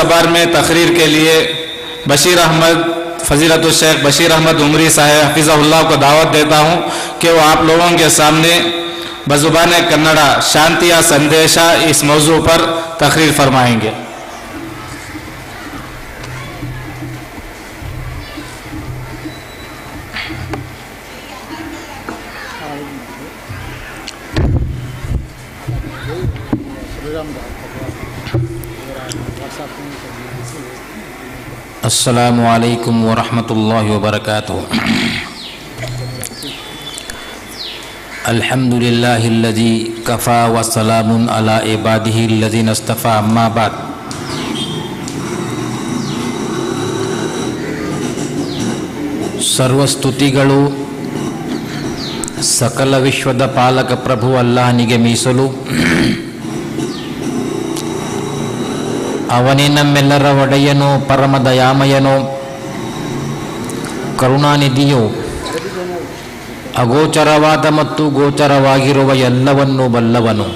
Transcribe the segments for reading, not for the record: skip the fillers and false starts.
कबार में तकरीर के लिए बशीर अहमद फजीलतुल शेख बशीर अहमद उमरी साहब हफिज़हुल्लाह को दावत देता हूँ कि वो आप लोगों के सामने बज़ुबान कन्नड़ा शांति या संदेशा इस मौजू पर तकरीर फरमाएंगे। अस्सलामु अलैकुम व रहमतुल्लाहि व बरकातुहू। अल्हम्दुलिल्लाहिल्लज़ी कफ़ा व सलामुन अला इबादिहिल्लज़ीना इस्तफ़ा अम्मा बाद। सर्वस्तुतिಗಳು सकल विश्वದ ಪಾಲಕ ಪ್ರಭು ಅಲ್ಲಾಹನಿಗೆ ಮೀಸಲು. ಅವನೇ ನಮ್ಮೆಲ್ಲರ ಒಡೆಯನೋ, ಪರಮ ದಯಾಮಯನೋ, ಕರುಣಾನಿಧಿಯೋ, ಅಗೋಚರವಾದ ಮತ್ತು ಗೋಚರವಾಗಿರುವ ಎಲ್ಲವನ್ನೂ ಬಲ್ಲವನು.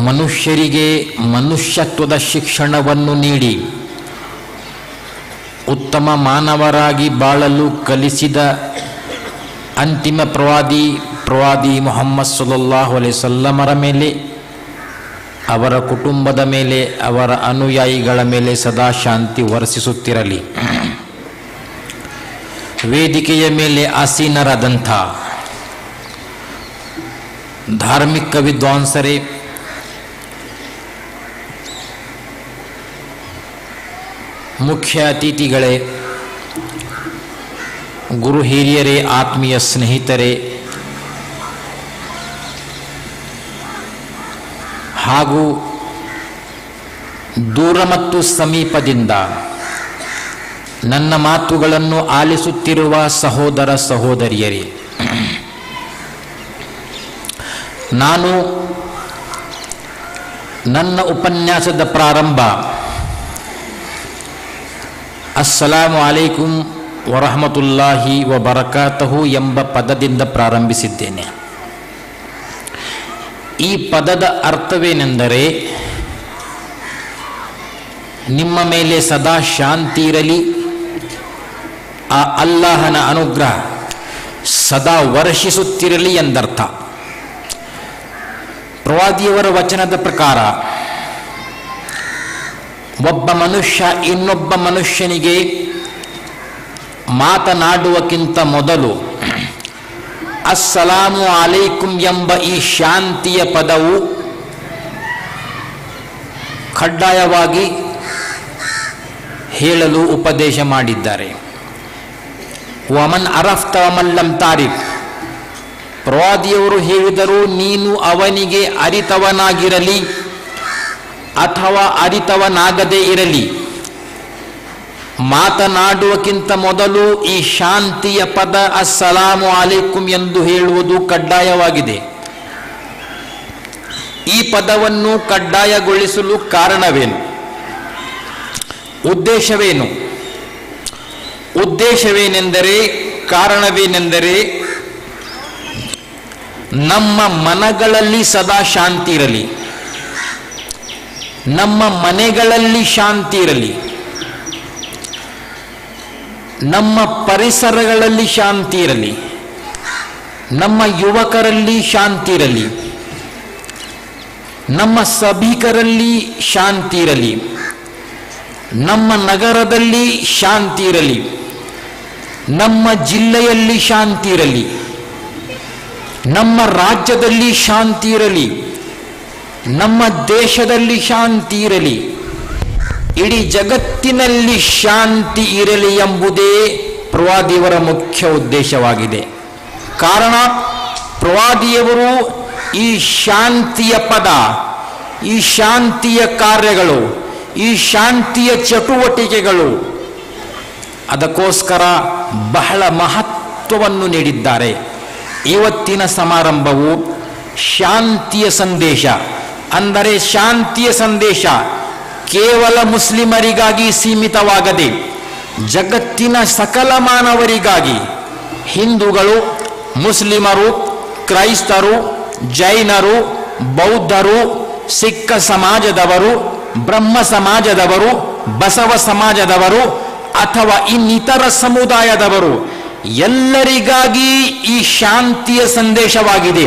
ಮನುಷ್ಯರಿಗೆ ಮನುಷ್ಯತ್ವದ ಶಿಕ್ಷಣವನ್ನು ನೀಡಿ ಉತ್ತಮ ಮಾನವರಾಗಿ ಬಾಳಲು ಕಲಿಸಿದ ಅಂತಿಮ ಪ್ರವಾದಿ ಮುಹಮ್ಮದ್ ಸಲ್ಲಲ್ಲಾಹು ಅಲೈಹಿ ವಸಲ್ಲಮರ ಮೇಲೆ, ಅವರ ಕುಟುಂಬದ ಮೇಲೆ, ಅವರ ಅನುಯಾಯಿಗಳ ಮೇಲೆ ಸದಾ ಶಾಂತಿ ವರ್ಷಿಸುತ್ತಿರಲಿ. ವೇದಿಕೆಯ ಮೇಲೆ ಆಸೀನರಾದಂಥ ಧಾರ್ಮಿಕ ವಿದ್ವಾಂಸರೇ, ಮುಖ್ಯ ಅತಿಥಿಗಳೇ, ಗುರು ಹಿರಿಯರೇ, ಆತ್ಮೀಯ ಸ್ನೇಹಿತರೇ ಹಾಗೂ ದೂರ ಮತ್ತು ಸಮೀಪದಿಂದ ನನ್ನ ಮಾತುಗಳನ್ನು ಆಲಿಸುತ್ತಿರುವ ಸಹೋದರ ಸಹೋದರಿಯರೇ, ನಾನು ನನ್ನ ಉಪನ್ಯಾಸದ ಪ್ರಾರಂಭ ಅಸ್ಸಲಾಮು ಅಲೈಕುಂ ವರಹಮತುಲ್ಲಾಹಿ ವಬರಕಾತಹು ಎಂಬ ಪದದಿಂದ ಪ್ರಾರಂಭಿಸಿದ್ದೇನೆ. ಈ ಪದದ ಅರ್ಥವೇನೆಂದರೆ, ನಿಮ್ಮ ಮೇಲೆ ಸದಾ ಶಾಂತಿ ಇರಲಿ, ಆ ಅಲ್ಲಾಹನ ಅನುಗ್ರಹ ಸದಾ ವರ್ಷಿಸುತ್ತಿರಲಿ ಎಂದರ್ಥ. ಪ್ರವಾದಿಯವರ ವಚನದ ಪ್ರಕಾರ ಒಬ್ಬ ಮನುಷ್ಯ ಇನ್ನೊಬ್ಬ ಮನುಷ್ಯನಿಗೆ ಮಾತನಾಡುವಕ್ಕಿಂತ ಮೊದಲು ಅಸ್ಸಲಾಮು ಅಲೈಕುಂ ಎಂಬ ಈ ಶಾಂತಿಯ ಪದವು ಕಡ್ಡಾಯವಾಗಿ ಹೇಳಲು ಉಪದೇಶ ಮಾಡಿದ್ದಾರೆ. ವಮನ್ ಅರಫ್ತ ವಮನ್ ಲಂ ತಾರಿಫ್, ಪ್ರವಾದಿಯವರು ಹೇಳಿದರು, ನೀನು ಅವನಿಗೆ ಅರಿತವನಾಗಿರಲಿ ಅಥವಾ ಅರಿತವನಾಗದೇ ಇರಲಿ, ಮಾತನಾಡುವಕ್ಕಿಂತ ಮೊದಲು ಈ ಶಾಂತಿಯ ಪದ ಅಸ್ಸಲಾಮು ಅಲೈಕುಂ ಎಂದು ಹೇಳುವುದು ಕಡ್ಡಾಯವಾಗಿದೆ. ಈ ಪದವನ್ನು ಕಡ್ಡಾಯಗೊಳಿಸಲು ಕಾರಣವೇನು? ಉದ್ದೇಶವೇನೆಂದರೆ, ಕಾರಣವೇನೆಂದರೆ, ನಮ್ಮ ಮನಗಳಲ್ಲಿ ಸದಾ ಶಾಂತಿ ಇರಲಿ, ನಮ್ಮ ಮನೆಗಳಲ್ಲಿ ಶಾಂತಿ ಇರಲಿ, ನಮ್ಮ ಪರಿಸರಗಳಲ್ಲಿ ಶಾಂತಿ ಇರಲಿ, ನಮ್ಮ ಯುವಕರಲ್ಲಿ ಶಾಂತಿ ಇರಲಿ, ನಮ್ಮ ಸಭಿಕರಲ್ಲಿ ಶಾಂತಿ ಇರಲಿ, ನಮ್ಮ ನಗರದಲ್ಲಿ ಶಾಂತಿ ಇರಲಿ, ನಮ್ಮ ಜಿಲ್ಲೆಯಲ್ಲಿ ಶಾಂತಿ ಇರಲಿ, ನಮ್ಮ ರಾಜ್ಯದಲ್ಲಿ ಶಾಂತಿ ಇರಲಿ, ನಮ್ಮ ದೇಶದಲ್ಲಿ ಶಾಂತಿ ಇರಲಿ, ಇಡೀ ಜಗತ್ತಿನಲ್ಲಿ ಶಾಂತಿ ಇರಲಿ ಎಂಬುದೇ ಪ್ರವಾದಿಯವರ ಮುಖ್ಯ ಉದ್ದೇಶವಾಗಿದೆ. ಕಾರಣ, ಪ್ರವಾದಿಯವರು ಈ ಶಾಂತಿಯ ಪದ, ಈ ಶಾಂತಿಯ ಕಾರ್ಯಗಳು, ಈ ಶಾಂತಿಯ ಚಟುವಟಿಕೆಗಳು, ಅದಕ್ಕೋಸ್ಕರ ಬಹಳ ಮಹತ್ವವನ್ನು ನೀಡಿದ್ದಾರೆ. ಇವತ್ತಿನ ಸಮಾರಂಭವು ಶಾಂತಿಯ ಸಂದೇಶ, ಅಂದರೆ ಶಾಂತಿಯ ಸಂದೇಶ ಕೇವಲ ಮುಸ್ಲಿಮರಿಗಾಗಿ ಸೀಮಿತವಾಗದೆ ಜಗತ್ತಿನ ಸಕಲ ಮಾನವರಿಗಾಗಿ, ಹಿಂದೂಗಳು, ಮುಸ್ಲಿಮರು, ಕ್ರೈಸ್ತರು, ಜೈನರು, ಬೌದ್ಧರು ಸಿಕ್ಕ ಸಮಾಜದವರು, ಬ್ರಹ್ಮ ಸಮಾಜದವರು, ಬಸವ ಸಮಾಜದವರು ಅಥವಾ ಇನ್ನಿತರ ಸಮುದಾಯದವರು ಎಲ್ಲರಿಗಾಗಿ ಈ ಶಾಂತಿಯ ಸಂದೇಶವಾಗಿದೆ.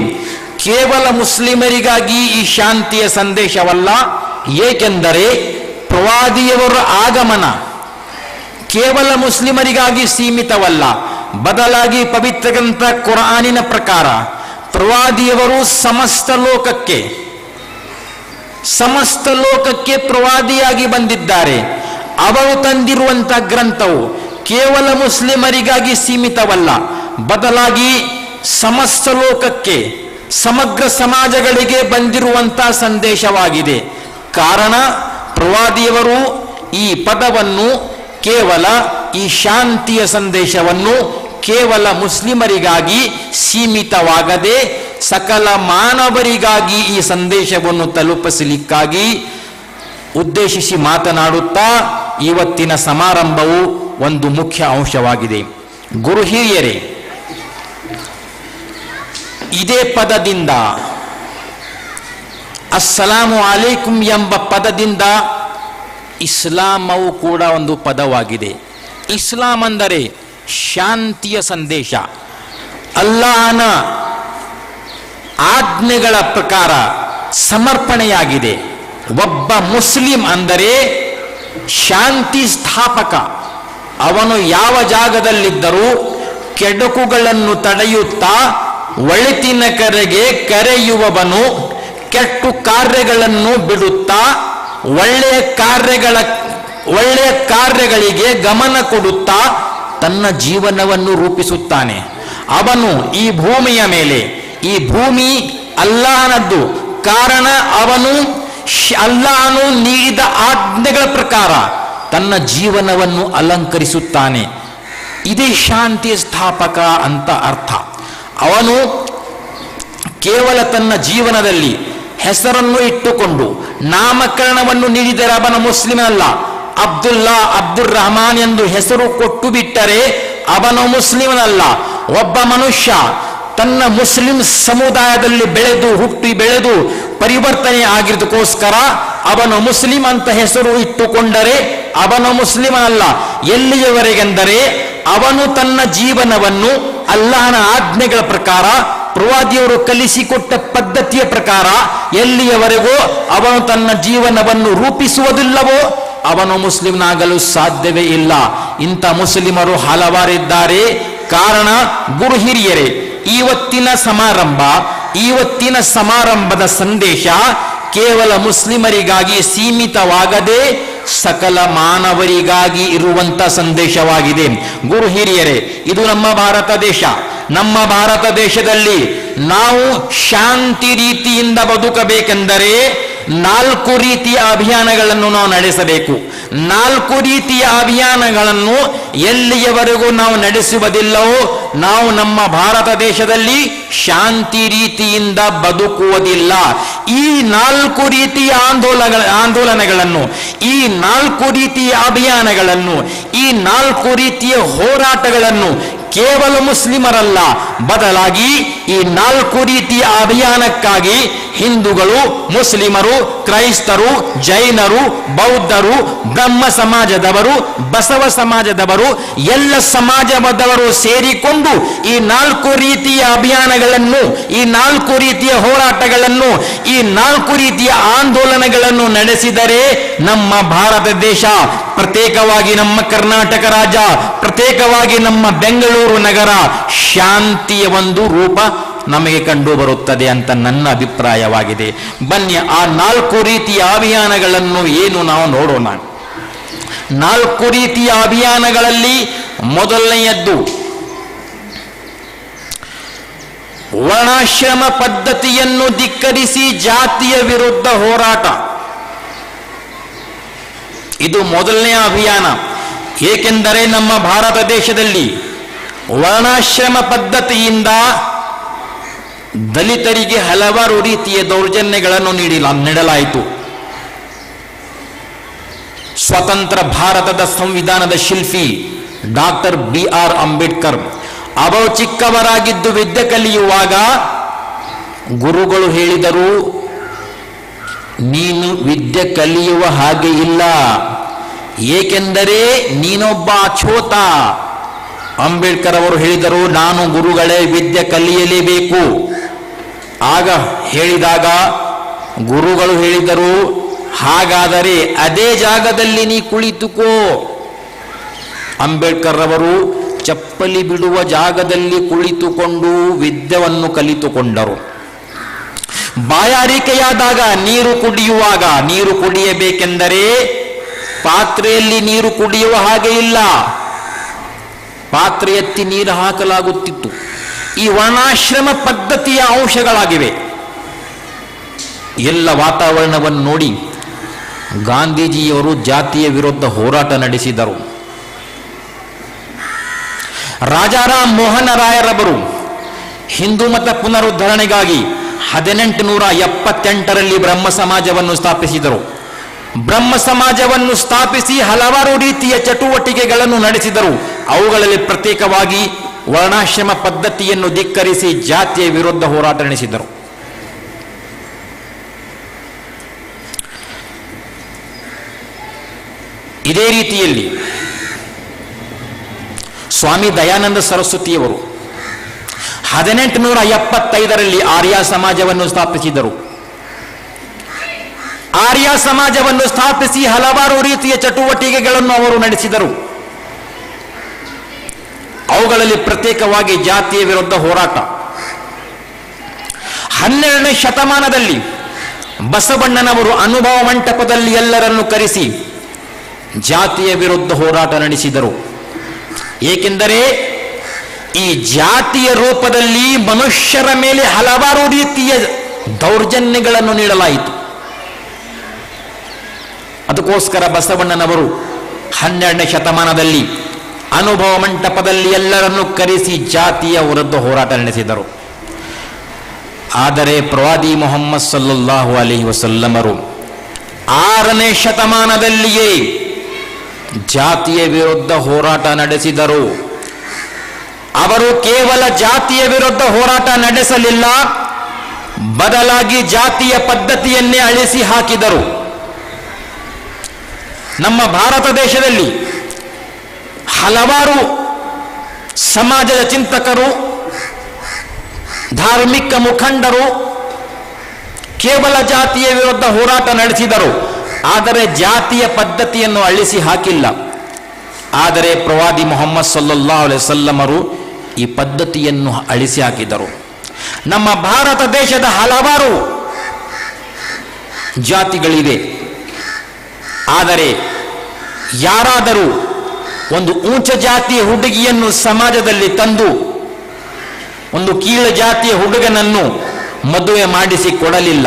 ಕೇವಲ ಮುಸ್ಲಿಮರಿಗಾಗಿ ಈ ಶಾಂತಿಯ ಸಂದೇಶವಲ್ಲ. ಏಕೆಂದರೆ ಪ್ರವಾದಿಯವರ ಆಗಮನ ಕೇವಲ ಮುಸ್ಲಿಮರಿಗಾಗಿ ಸೀಮಿತವಲ್ಲ. ಬದಲಾಗಿ ಪವಿತ್ರ ಗ್ರಂಥ ಕುರಾನಿನ ಪ್ರಕಾರ ಪ್ರವಾದಿಯವರು ಸಮಸ್ತ ಲೋಕಕ್ಕೆ ಪ್ರವಾದಿಯಾಗಿ ಬಂದಿದ್ದಾರೆ. ಅವರು ತಂದಿರುವಂಥ ಗ್ರಂಥವು ಕೇವಲ ಮುಸ್ಲಿಮರಿಗಾಗಿ ಸೀಮಿತವಲ್ಲ, ಬದಲಾಗಿ ಸಮಸ್ತ ಲೋಕಕ್ಕೆ, ಸಮಗ್ರ ಸಮಾಜಗಳಿಗೆ ಬಂದಿರುವಂಥ ಸಂದೇಶವಾಗಿದೆ. ಕಾರಣ ಪ್ರವಾದಿಯವರು ಈ ಪದವನ್ನು ಕೇವಲ ಈ ಶಾಂತಿಯ ಸಂದೇಶವನ್ನು ಕೇವಲ ಮುಸ್ಲಿಮರಿಗಾಗಿ ಸೀಮಿತವಾಗದೆ ಸಕಲ ಮಾನವರಿಗಾಗಿ ಈ ಸಂದೇಶವನ್ನು ತಲುಪಿಸಲಿಕ್ಕಾಗಿ ಉದ್ದೇಶಿಸಿ ಮಾತನಾಡುತ್ತಾ ಇವತ್ತಿನ ಸಮಾರಂಭವು ಒಂದು ಮುಖ್ಯ ಅಂಶವಾಗಿದೆ. ಗುರು ಹಿರಿಯರೇ, ಇದೇ ಪದದಿಂದ ಅಸ್ಸಲಾಮು ಅಲೈಕುಂ ಎಂಬ ಪದದಿಂದ ಇಸ್ಲಾಮವು ಕೂಡ ಒಂದು ಪದವಾಗಿದೆ. ಇಸ್ಲಾಂ ಅಂದರೆ ಶಾಂತಿಯ ಸಂದೇಶ. ಅಲ್ಲಾಹನ ಆಜ್ಞೆಗಳ ಪ್ರಕಾರ ಸಮರ್ಪಣೆಯಾಗಿದೆ. ಒಬ್ಬ ಮುಸ್ಲಿಂ ಅಂದರೆ ಶಾಂತಿ ಸ್ಥಾಪಕ. ಅವನು ಯಾವ ಜಾಗದಲ್ಲಿದ್ದರೂ ಕೆಡುಕುಗಳನ್ನು ತಡೆಯುತ್ತಾ ಒಳಿತಿನ ಕರೆಗೆ ಕರೆಯುವವನು, ಕೆಟ್ಟು ಕಾರ್ಯಗಳನ್ನು ಬಿಡುತ್ತಾ ಒಳ್ಳೆಯ ಕಾರ್ಯಗಳಿಗೆ ಗಮನ ಕೊಡುತ್ತಾ ತನ್ನ ಜೀವನವನ್ನು ರೂಪಿಸುತ್ತಾನೆ. ಅವನು ಈ ಭೂಮಿಯ ಮೇಲೆ, ಈ ಭೂಮಿ ಅಲ್ಲಾಹನದ್ದು, ಕಾರಣ ಅವನು ಅಲ್ಲಾಹನು ನೀಡಿದ ಆಜ್ಞೆಗಳ ಪ್ರಕಾರ ತನ್ನ ಜೀವನವನ್ನು ಅಲಂಕರಿಸುತ್ತಾನೆ. ಇದೇ ಶಾಂತಿ ಸ್ಥಾಪಕ ಅಂತ ಅರ್ಥ. ಅವನು ಕೇವಲ ತನ್ನ ಜೀವನದಲ್ಲಿ ಹೆಸರನ್ನು ಇಟ್ಟುಕೊಂಡು ನಾಮಕರಣವನ್ನು ನೀಡಿದರೆ ಅವನ ಮುಸ್ಲಿಮನಲ್ಲ. ಅಬ್ದುಲ್ಲಾ, ಅಬ್ದುಲ್ ರಹಮಾನ್ ಎಂದು ಹೆಸರು ಕೊಟ್ಟು ಬಿಟ್ಟರೆ ಅವನು ಮುಸ್ಲಿಮನಲ್ಲ. ಒಬ್ಬ ಮನುಷ್ಯ ತನ್ನ ಮುಸ್ಲಿಂ ಸಮುದಾಯದಲ್ಲಿ ಹುಟ್ಟಿ ಬೆಳೆದು ಪರಿವರ್ತನೆ ಆಗಿದ್ದಕ್ಕೋಸ್ಕರ ಅವನು ಮುಸ್ಲಿಂ ಅಂತ ಹೆಸರು ಇಟ್ಟುಕೊಂಡರೆ ಅವನು ಮುಸ್ಲಿಮನಲ್ಲ. ಎಲ್ಲಿಯವರೆಗೆಂದರೆ ಅವನು ತನ್ನ ಜೀವನವನ್ನು ಅಲ್ಲಾಹನ ಆಜ್ಞೆಗಳ ಪ್ರಕಾರ, ಪ್ರವಾದಿಯವರು ಕಲಿಸಿಕೊಟ್ಟ ಪದ್ಧತಿಯ ಪ್ರಕಾರ ಎಲ್ಲಿಯವರೆಗೂ ಅವನು ತನ್ನ ಜೀವನವನ್ನು ರೂಪಿಸುವುದಿಲ್ಲವೋ ಅವನು ಮುಸ್ಲಿಮನಾಗಲು ಸಾಧ್ಯವೇ ಇಲ್ಲ. ಇಂಥ ಮುಸ್ಲಿಮರು ಹಲವಾರಿದ್ದಾರೆ. ಕಾರಣ ಗುರು ಹಿರಿಯರೇ, ಇವತ್ತಿನ ಸಮಾರಂಭದ ಸಂದೇಶ ಕೇವಲ ಮುಸ್ಲಿಮರಿಗಾಗಿ ಸೀಮಿತವಾಗದೆ ಸಕಲ ಮಾನವರಿಗಾಗಿ ಇರುವಂತ ಸಂದೇಶವಾಗಿದೆ. ಗುರು ಹಿರಿಯರೇ, ಇದು ನಮ್ಮ ಭಾರತ ದೇಶ. ನಮ್ಮ ಭಾರತ ದೇಶದಲ್ಲಿ ನಾವು ಶಾಂತಿ ರೀತಿಯಿಂದ ಬದುಕಬೇಕೆಂದರೆ 4 ರೀತಿಯ ಅಭಿಯಾನಗಳನ್ನು ನಾವು ನಡೆಸಬೇಕು. 4 ರೀತಿಯ ಅಭಿಯಾನಗಳನ್ನು ಎಲ್ಲಿಯವರೆಗೂ ನಾವು ನಡೆಸುವುದಿಲ್ಲವೋ ನಾವು ನಮ್ಮ ಭಾರತ ದೇಶದಲ್ಲಿ ಶಾಂತಿ ರೀತಿಯಿಂದ ಬದುಕುವುದಿಲ್ಲ. ಈ 4 ರೀತಿಯ ಆಂದೋಲನಗಳನ್ನು, ಈ 4 ರೀತಿಯ ಅಭಿಯಾನಗಳನ್ನು, ಈ 4 ರೀತಿಯ ಹೋರಾಟಗಳನ್ನು ಕೇವಲ ಮುಸ್ಲಿಮರಲ್ಲ, ಬದಲಾಗಿ ಈ 4 ರೀತಿಯ ಅಭಿಯಾನಕ್ಕಾಗಿ ಹಿಂದೂಗಳು, ಮುಸ್ಲಿಮರು, ಕ್ರೈಸ್ತರು, ಜೈನರು, ಬೌದ್ಧರು, ಬ್ರಹ್ಮ ಸಮಾಜದವರು, ಬಸವ ಸಮಾಜದವರು, ಎಲ್ಲ ಸಮಾಜದವರು ಸೇರಿಕೊಂಡು ಈ 4 ರೀತಿಯ ಅಭಿಯಾನಗಳನ್ನು, ಈ 4 ರೀತಿಯ ಹೋರಾಟಗಳನ್ನು, ಈ 4 ರೀತಿಯ ಆಂದೋಲನಗಳನ್ನು ನಡೆಸಿದರೆ ನಮ್ಮ ಭಾರತ ದೇಶ, ಪ್ರತ್ಯೇಕವಾಗಿ ನಮ್ಮ ಕರ್ನಾಟಕ ರಾಜ್ಯ, ಪ್ರತ್ಯೇಕವಾಗಿ ನಮ್ಮ ಬೆಂಗಳೂರು ನಗರ ಶಾಂತಿಯ ಒಂದು ರೂಪ ನಮಗೆ ಕಂಡು ಬರುತ್ತದೆ ಅಂತ ನನ್ನ ಅಭಿಪ್ರಾಯವಾಗಿದೆ. ಬನ್ನಿ ಆ 4 ರೀತಿಯ ಅಭಿಯಾನಗಳನ್ನು ಏನು ನಾವು ನೋಡೋಣ. 4 ರೀತಿಯ ಅಭಿಯಾನಗಳಲ್ಲಿ ಮೊದಲನೆಯದ್ದು ವರ್ಣಾಶ್ರಮ ಪದ್ಧತಿಯನ್ನು ಧಿಕ್ಕರಿಸಿ ಜಾತಿಯ ವಿರುದ್ಧ ಹೋರಾಟ. ಇದು ಮೊದಲನೆಯ ಅಭಿಯಾನ. ಏಕೆಂದರೆ ನಮ್ಮ ಭಾರತ ದೇಶದಲ್ಲಿ ವರ್ಣಾಶ್ರಮ ಪದ್ಧತಿಯಿಂದ ದಲಿತರಿಗೆ ಹಲವಾರು ರೀತಿಯ ದೌರ್ಜನ್ಯಗಳನ್ನು ನೀಡಲಾಯಿತು. ಸ್ವತಂತ್ರ ಭಾರತದ ಸಂವಿಧಾನದ ಶಿಲ್ಪಿ ಡಾಕ್ಟರ್ BR ಅಂಬೇಡ್ಕರ್ ಅವರು ಚಿಕ್ಕವರಾಗಿದ್ದು ವಿದ್ಯೆ ಕಲಿಯುವಾಗ ಗುರುಗಳು ಹೇಳಿದರು, ನೀನು ವಿದ್ಯೆ ಕಲಿಯುವ ಹಾಗೆ ಇಲ್ಲ, ಏಕೆಂದರೆ ನೀನೊಬ್ಬ ಅಛೋತ. ಅಂಬೇಡ್ಕರ್ ಅವರು ಹೇಳಿದರು, ನಾನು ಗುರುಗಳೇ ವಿದ್ಯೆ ಕಲಿಯಲೇಬೇಕು. ಆಗ ಹೇಳಿದಾಗ ಗುರುಗಳು ಹೇಳಿದರು, ಹಾಗಾದರೆ ಅದೇ ಜಾಗದಲ್ಲಿ ನೀ ಕುಳಿತುಕೋ. ಅಂಬೇಡ್ಕರ್ ಅವರು ಚಪ್ಪಲಿ ಬಿಡುವ ಜಾಗದಲ್ಲಿ ಕುಳಿತುಕೊಂಡು ವಿದ್ಯೆಯನ್ನು ಕಲಿತುಕೊಂಡರು. ಬಾಯಾರಿಕೆಯಾದಾಗ ನೀರು ಕುಡಿಯುವಾಗ, ನೀರು ಕುಡಿಯಬೇಕೆಂದರೆ ಪಾತ್ರೆಯಲ್ಲಿ ನೀರು ಕುಡಿಯುವ ಹಾಗೆ ಇಲ್ಲ, ಪಾತ್ರೆ ಎತ್ತಿ ನೀರು ಹಾಕಲಾಗುತ್ತಿತ್ತು. ಈ ವರ್ಣಾಶ್ರಮ ಪದ್ಧತಿಯ ಅಂಶಗಳಾಗಿವೆ. ಎಲ್ಲ ವಾತಾವರಣವನ್ನು ನೋಡಿ ಗಾಂಧೀಜಿಯವರು ಜಾತಿಯ ವಿರುದ್ಧ ಹೋರಾಟ ನಡೆಸಿದರು. ರಾಜಾರಾಮ್ ಮೋಹನ ರಾಯರವರು ಹಿಂದೂ ಮತ ಪುನರುದ್ಧರಣೆಗಾಗಿ 1878ರಲ್ಲಿ ಬ್ರಹ್ಮ ಸಮಾಜವನ್ನು ಸ್ಥಾಪಿಸಿದರು. ಬ್ರಹ್ಮ ಸಮಾಜವನ್ನು ಸ್ಥಾಪಿಸಿ ಹಲವಾರು ರೀತಿಯ ಚಟುವಟಿಕೆಗಳನ್ನು ನಡೆಸಿದರು. ಅವುಗಳಲ್ಲಿ ಪ್ರತ್ಯೇಕವಾಗಿ ವರ್ಣಾಶ್ರಮ ಪದ್ಧತಿಯನ್ನು ಧಿಕ್ಕರಿಸಿ ಜಾತಿಯ ವಿರುದ್ಧ ಹೋರಾಟ ನಡೆಸಿದರು. ಇದೇ ರೀತಿಯಲ್ಲಿ ಸ್ವಾಮಿ ದಯಾನಂದ ಸರಸ್ವತಿಯವರು 1875ರಲ್ಲಿ ಆರ್ಯ ಸಮಾಜವನ್ನು ಸ್ಥಾಪಿಸಿದರು. ಆರ್ಯ ಸಮಾಜವನ್ನು ಸ್ಥಾಪಿಸಿ ಹಲವಾರು ರೀತಿಯ ಚಟುವಟಿಕೆಗಳನ್ನು ಅವರು ನಡೆಸಿದರು. ಅವುಗಳಲ್ಲಿ ಪ್ರತ್ಯೇಕವಾಗಿ ಜಾತಿಯ ವಿರುದ್ಧ ಹೋರಾಟ. 12ನೇ ಶತಮಾನದಲ್ಲಿ ಬಸವಣ್ಣನವರು ಅನುಭವ ಮಂಟಪದಲ್ಲಿ ಎಲ್ಲರನ್ನು ಕರೆಸಿ ಜಾತಿಯ ವಿರುದ್ಧ ಹೋರಾಟ ನಡೆಸಿದರು. ಏಕೆಂದರೆ ಈ ಜಾತಿಯ ರೂಪದಲ್ಲಿ ಮನುಷ್ಯರ ಮೇಲೆ ಹಲವಾರು ರೀತಿಯ ದೌರ್ಜನ್ಯಗಳನ್ನು ನೀಡಲಾಯಿತು. ಅದಕ್ಕೋಸ್ಕರ ಬಸವಣ್ಣನವರು 12ನೇ ಶತಮಾನದಲ್ಲಿ ಅನುಭವ ಮಂಟಪದಲ್ಲಿ ಎಲ್ಲರನ್ನು ಕರೆಸಿ ಜಾತಿಯ ವಿರುದ್ಧ ಹೋರಾಟ ನಡೆಸಿದರು. ಆದರೆ ಪ್ರವಾದಿ ಮುಹಮ್ಮದ್ ಸಲ್ಲಲ್ಲಾಹು ಅಲೈಹಿ ವಸಲ್ಲಮರು 6ನೇ ಶತಮಾನದಲ್ಲಿಯೇ ಜಾತಿಯ ವಿರುದ್ಧ ಹೋರಾಟ ನಡೆಸಿದರು. ಅವರು ಕೇವಲ ಜಾತಿಯ ವಿರುದ್ಧ ಹೋರಾಟ ನಡೆಸಲಿಲ್ಲ, ಬದಲಾಗಿ ಜಾತಿಯ ಪದ್ಧತಿಯನ್ನೇ ಅಳಿಸಿ ಹಾಕಿದರು. ನಮ್ಮ ಭಾರತ ದೇಶದಲ್ಲಿ ಹಲವಾರು ಸಮಾಜದ ಚಿಂತಕರು, ಧಾರ್ಮಿಕ ಮುಖಂಡರು ಕೇವಲ ಜಾತಿಯ ವಿರುದ್ಧ ಹೋರಾಟ ನಡೆಸಿದರು, ಆದರೆ ಜಾತಿಯ ಪದ್ಧತಿಯನ್ನು ಅಳಿಸಿ ಹಾಕಿಲ್ಲ. ಆದರೆ ಪ್ರವಾದಿ ಮುಹಮ್ಮದ್ ಸಲ್ಲಲ್ಲಾಹು ಅಲೈಹಿ ವಸಲ್ಲಮರು ಈ ಪದ್ಧತಿಯನ್ನು ಅಳಿಸಿ ಹಾಕಿದರು. ನಮ್ಮ ಭಾರತ ದೇಶದ ಹಲವಾರು ಜಾತಿಗಳಿವೆ. ಆದರೆ ಯಾರಾದರೂ ಒಂದು ಉಚ್ಚ ಜಾತಿಯ ಹುಡುಗಿಯನ್ನು ಸಮಾಜದಲ್ಲಿ ತಂದು ಒಂದು ಕೀಳು ಜಾತಿಯ ಹುಡುಗನನ್ನು ಮದುವೆ ಮಾಡಿಸಿ ಕೊಡಲಿಲ್ಲ.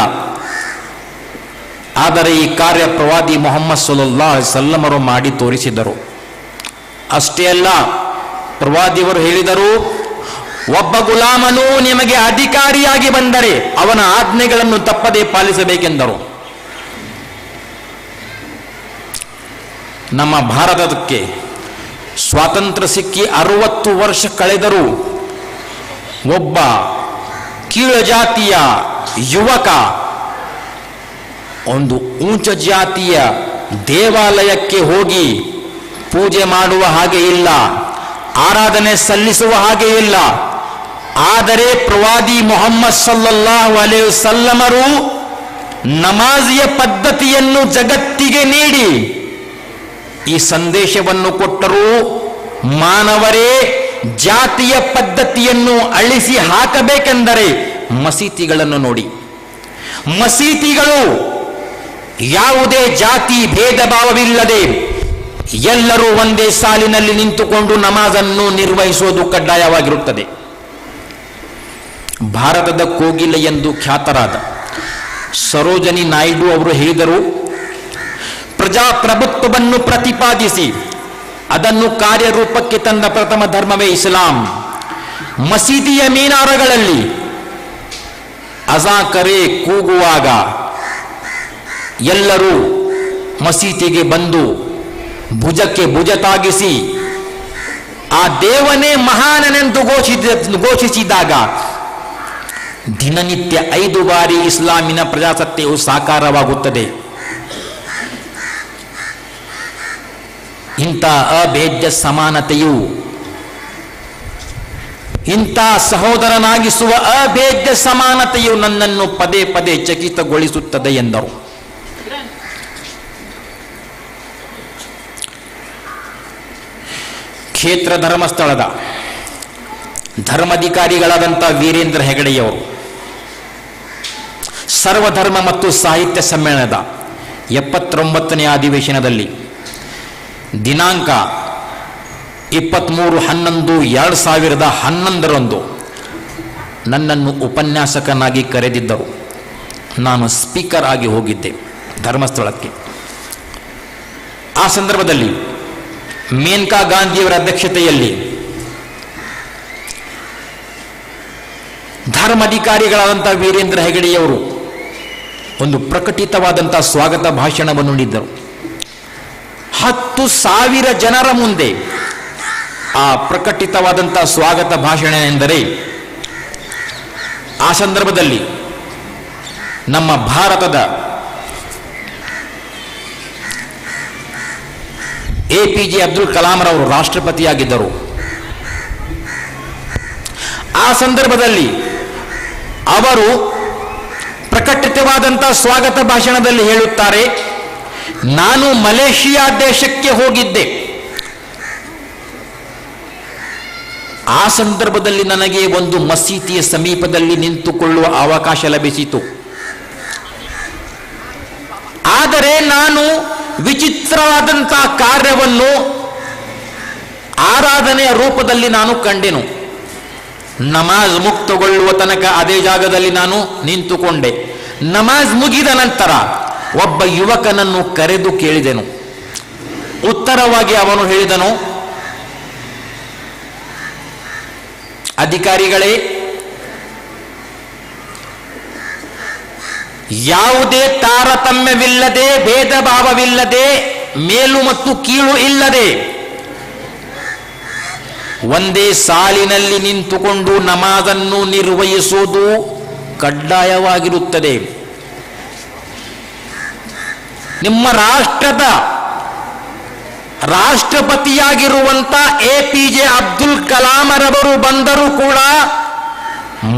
ಆದರೆ ಈ ಕಾರ್ಯ ಪ್ರವಾದಿ ಮುಹಮ್ಮದ್ ಸಲ್ಲಲ್ಲಾಹು ಅಲೈಹಿ ವಸಲ್ಲಮರು ಮಾಡಿ ತೋರಿಸಿದರು. ಅಷ್ಟೇ ಅಲ್ಲ, ಪ್ರವಾದಿಯವರು ಹೇಳಿದರು, ಒಬ್ಬ ಗುಲಾಮನು ನಿಮಗೆ ಅಧಿಕಾರಿಯಾಗಿ ಬಂದರೆ ಅವನ ಆಜ್ಞೆಗಳನ್ನು ತಪ್ಪದೇ ಪಾಲಿಸಬೇಕೆಂದರು. ನಮ್ಮ ಭಾರತಕ್ಕೆ ಸ್ವಾತಂತ್ರ್ಯ ಸಿಕ್ಕಿ 60 ವರ್ಷ ಕಳೆದರೂ ಒಬ್ಬ ಕೀಳು ಜಾತಿಯ ಯುವಕ ಒಂದು ಉಚ್ಚ ಜಾತಿಯ ದೇವಾಲಯಕ್ಕೆ ಹೋಗಿ ಪೂಜೆ ಮಾಡುವ ಹಾಗೆ ಇಲ್ಲ, ಆರಾಧನೆ ಸಲ್ಲಿಸುವ ಹಾಗೆ ಇಲ್ಲ. ಆದರೆ ಪ್ರವಾದಿ ಮುಹಮ್ಮದ್ ಸಲ್ಲಲ್ಲಾಹು ಅಲೈಹಿ ವಸಲ್ಲಮರು ನಮಾಜಿಯ ಪದ್ಧತಿಯನ್ನು ಜಗತ್ತಿಗೆ ನೀಡಿ ಈ ಸಂದೇಶವನ್ನು ಕೊಟ್ಟರು. ಮಾನವರೇ, ಜಾತಿಯ ಪದ್ಧತಿಯನ್ನು ಅಳಿಸಿ ಹಾಕಬೇಕೆಂದರೆ ಮಸೀದಿಗಳನ್ನು ನೋಡಿ. ಮಸೀದಿಗಳು ಯಾವುದೇ ಜಾತಿ ಭೇದ ಭಾವವಿಲ್ಲದೆ ಎಲ್ಲರೂ ಒಂದೇ ಸಾಲಿನಲ್ಲಿ ನಿಂತುಕೊಂಡು ನಮಾಜನ್ನು ನಿರ್ವಹಿಸುವುದು ಕಡ್ಡಾಯವಾಗಿರುತ್ತದೆ. ಭಾರತದ ಕೋಗಿಲೆ ಎಂದು ಖ್ಯಾತರಾದ ಸರೋಜಿನಿ ನಾಯ್ಡು ಅವರು ಹೇಳಿದರು, ಪ್ರಜಾಪ್ರಭುತ್ವವನ್ನು ಪ್ರತಿಪಾದಿಸಿ ಅದನ್ನು ಕಾರ್ಯರೂಪಕ್ಕೆ ತಂದ ಪ್ರಥಮ ಧರ್ಮವೇ ಇಸ್ಲಾಂ. ಮಸೀದಿಯ ಮೀನಾರಗಳಲ್ಲಿ ಅಜಾಕರೆ ಕೂಗುವಾಗ ಎಲ್ಲರೂ ಮಸೀದಿಗೆ ಬಂದು ಭುಜಕ್ಕೆ ಭುಜ ತಾಗಿಸಿ ಆ ದೇವನೇ ಮಹಾನನೆಂದು ಘೋಷಿಸಿದಾಗ ದಿನನಿತ್ಯ 5 ಬಾರಿ ಇಸ್ಲಾಮಿನ ಪ್ರಜಾಸತ್ತೆಯು ಸಾಕಾರವಾಗುತ್ತದೆ. ಇಂಥ ಅಭೇದ್ಯ ಸಮಾನತೆಯು, ಇಂಥ ಸಹೋದರನಾಗಿಸುವ ಅಭೇದ್ಯ ಸಮಾನತೆಯು ನನ್ನನ್ನು ಪದೇ ಪದೇ ಚಕಿತಗೊಳಿಸುತ್ತದೆ ಎಂದರು. ಕ್ಷೇತ್ರ ಧರ್ಮಸ್ಥಳದ ಧರ್ಮಾಧಿಕಾರಿಗಳಾದಂಥ ವೀರೇಂದ್ರ ಹೆಗಡೆಯವರು ಸರ್ವಧರ್ಮ ಮತ್ತು ಸಾಹಿತ್ಯ ಸಮ್ಮೇಳನದ 79ನೇ ಅಧಿವೇಶನದಲ್ಲಿ ದಿನಾಂಕ 23/11/2011 ನನ್ನನ್ನು ಉಪನ್ಯಾಸಕನಾಗಿ ಕರೆದಿದ್ದರು. ನಾನು ಸ್ಪೀಕರ್ ಆಗಿ ಹೋಗಿದ್ದೆ ಧರ್ಮಸ್ಥಳಕ್ಕೆ. ಆ ಸಂದರ್ಭದಲ್ಲಿ ಮೇನಕಾ ಗಾಂಧಿಯವರ ಅಧ್ಯಕ್ಷತೆಯಲ್ಲಿ ಧರ್ಮಾಧಿಕಾರಿಗಳಾದಂಥ ವೀರೇಂದ್ರ ಹೆಗಡೆಯವರು ಒಂದು ಪ್ರಕಟಿತವಾದಂಥ ಸ್ವಾಗತ ಭಾಷಣವನ್ನು ನೀಡಿದ್ದರು. 10,000 ಜನರ ಮುಂದೆ ಆ ಪ್ರಕಟಿತವಾದಂಥ ಸ್ವಾಗತ ಭಾಷಣ ಎಂದರೆ, ಆ ಸಂದರ್ಭದಲ್ಲಿ ನಮ್ಮ ಭಾರತದ APJ ಅಬ್ದುಲ್ ಕಲಾಂರವರು ರಾಷ್ಟ್ರಪತಿಯಾಗಿದ್ದರು. ಆ ಸಂದರ್ಭದಲ್ಲಿ ಅವರು ಪ್ರಕಟಿತವಾದಂಥ ಸ್ವಾಗತ ಭಾಷಣದಲ್ಲಿ ಹೇಳುತ್ತಾರೆ, ನಾನು ಮಲೇಷಿಯಾ ದೇಶಕ್ಕೆ ಹೋಗಿದ್ದೆ. ಆ ಸಂದರ್ಭದಲ್ಲಿ ನನಗೆ ಒಂದು ಮಸೀದಿಯ ಸಮೀಪದಲ್ಲಿ ನಿಂತುಕೊಳ್ಳುವ ಅವಕಾಶ ಲಭಿಸಿತು. ಆದರೆ ನಾನು ವಿಚಿತ್ರವಾದಂಥ ಕಾರ್ಯವನ್ನು ಆರಾಧನೆಯ ರೂಪದಲ್ಲಿ ನಾನು ಕಂಡೆನು. ನಮಾಜ್ ಮುಕ್ತಗೊಳ್ಳುವ ತನಕ ಅದೇ ಜಾಗದಲ್ಲಿ ನಾನು ನಿಂತುಕೊಂಡೆ. ನಮಾಜ್ ಮುಗಿದ ನಂತರ ಒಬ್ಬ ಯುವಕನನ್ನು ಕರೆದು ಕೇಳಿದೆನು. ಉತ್ತರವಾಗಿ ಅವನು ಹೇಳಿದನು, ಅಧಿಕಾರಿಗಳೇ, ಯಾವುದೇ ತಾರತಮ್ಯವಿಲ್ಲದೆ, ಭೇದ ಭಾವವಿಲ್ಲದೆ, ಮೇಲು ಮತ್ತು ಕೀಳು ಇಲ್ಲದೆ ಒಂದೇ ಸಾಲಿನಲ್ಲಿ ನಿಂತುಕೊಂಡು ನಮಾಜನ್ನು ನಿರ್ವಹಿಸುವುದು ಕಡ್ಡಾಯವಾಗಿರುತ್ತದೆ. ನಿಮ್ಮ ರಾಷ್ಟ್ರದ ರಾಷ್ಟ್ರಪತಿಯಾಗಿರುವಂಥ APJ ಅಬ್ದುಲ್ ಕಲಾಂರವರು ಬಂದರೂ ಕೂಡ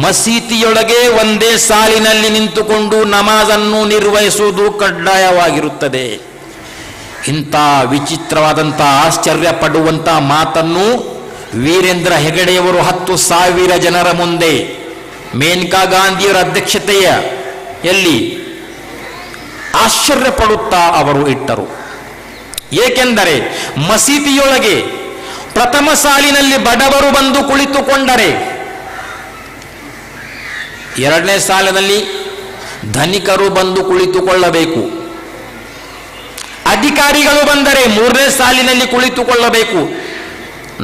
ಮಸೀದಿಯೊಳಗೆ ಒಂದೇ ಸಾಲಿನಲ್ಲಿ ನಿಂತುಕೊಂಡು ನಮಾಜನ್ನು ನಿರ್ವಹಿಸುವುದು ಕಡ್ಡಾಯವಾಗಿರುತ್ತದೆ. ಇಂಥ ವಿಚಿತ್ರವಾದಂಥ ಆಶ್ಚರ್ಯ ಪಡುವಂಥ ಮಾತನ್ನು ವೀರೇಂದ್ರ ಹೆಗಡೆಯವರು 10,000 ಜನರ ಮುಂದೆ ಮೇನಕಾ ಗಾಂಧಿಯವರ ಅಧ್ಯಕ್ಷತೆಯಲ್ಲಿ ಆಶ್ಚರ್ಯಪಡುತ್ತಾ ಅವರು ಇಟ್ಟರು. ಏಕೆಂದರೆ ಮಸೀದಿಯೊಳಗೆ ಪ್ರಥಮ ಸಾಲಿನಲ್ಲಿ ಬಡವರು ಬಂದು ಕುಳಿತುಕೊಂಡರೆ, ಎರಡನೇ ಸಾಲಿನಲ್ಲಿ ಧನಿಕರು ಬಂದು ಕುಳಿತುಕೊಳ್ಳಬೇಕು. ಅಧಿಕಾರಿಗಳು ಬಂದರೆ ಮೂರನೇ ಸಾಲಿನಲ್ಲಿ ಕುಳಿತುಕೊಳ್ಳಬೇಕು.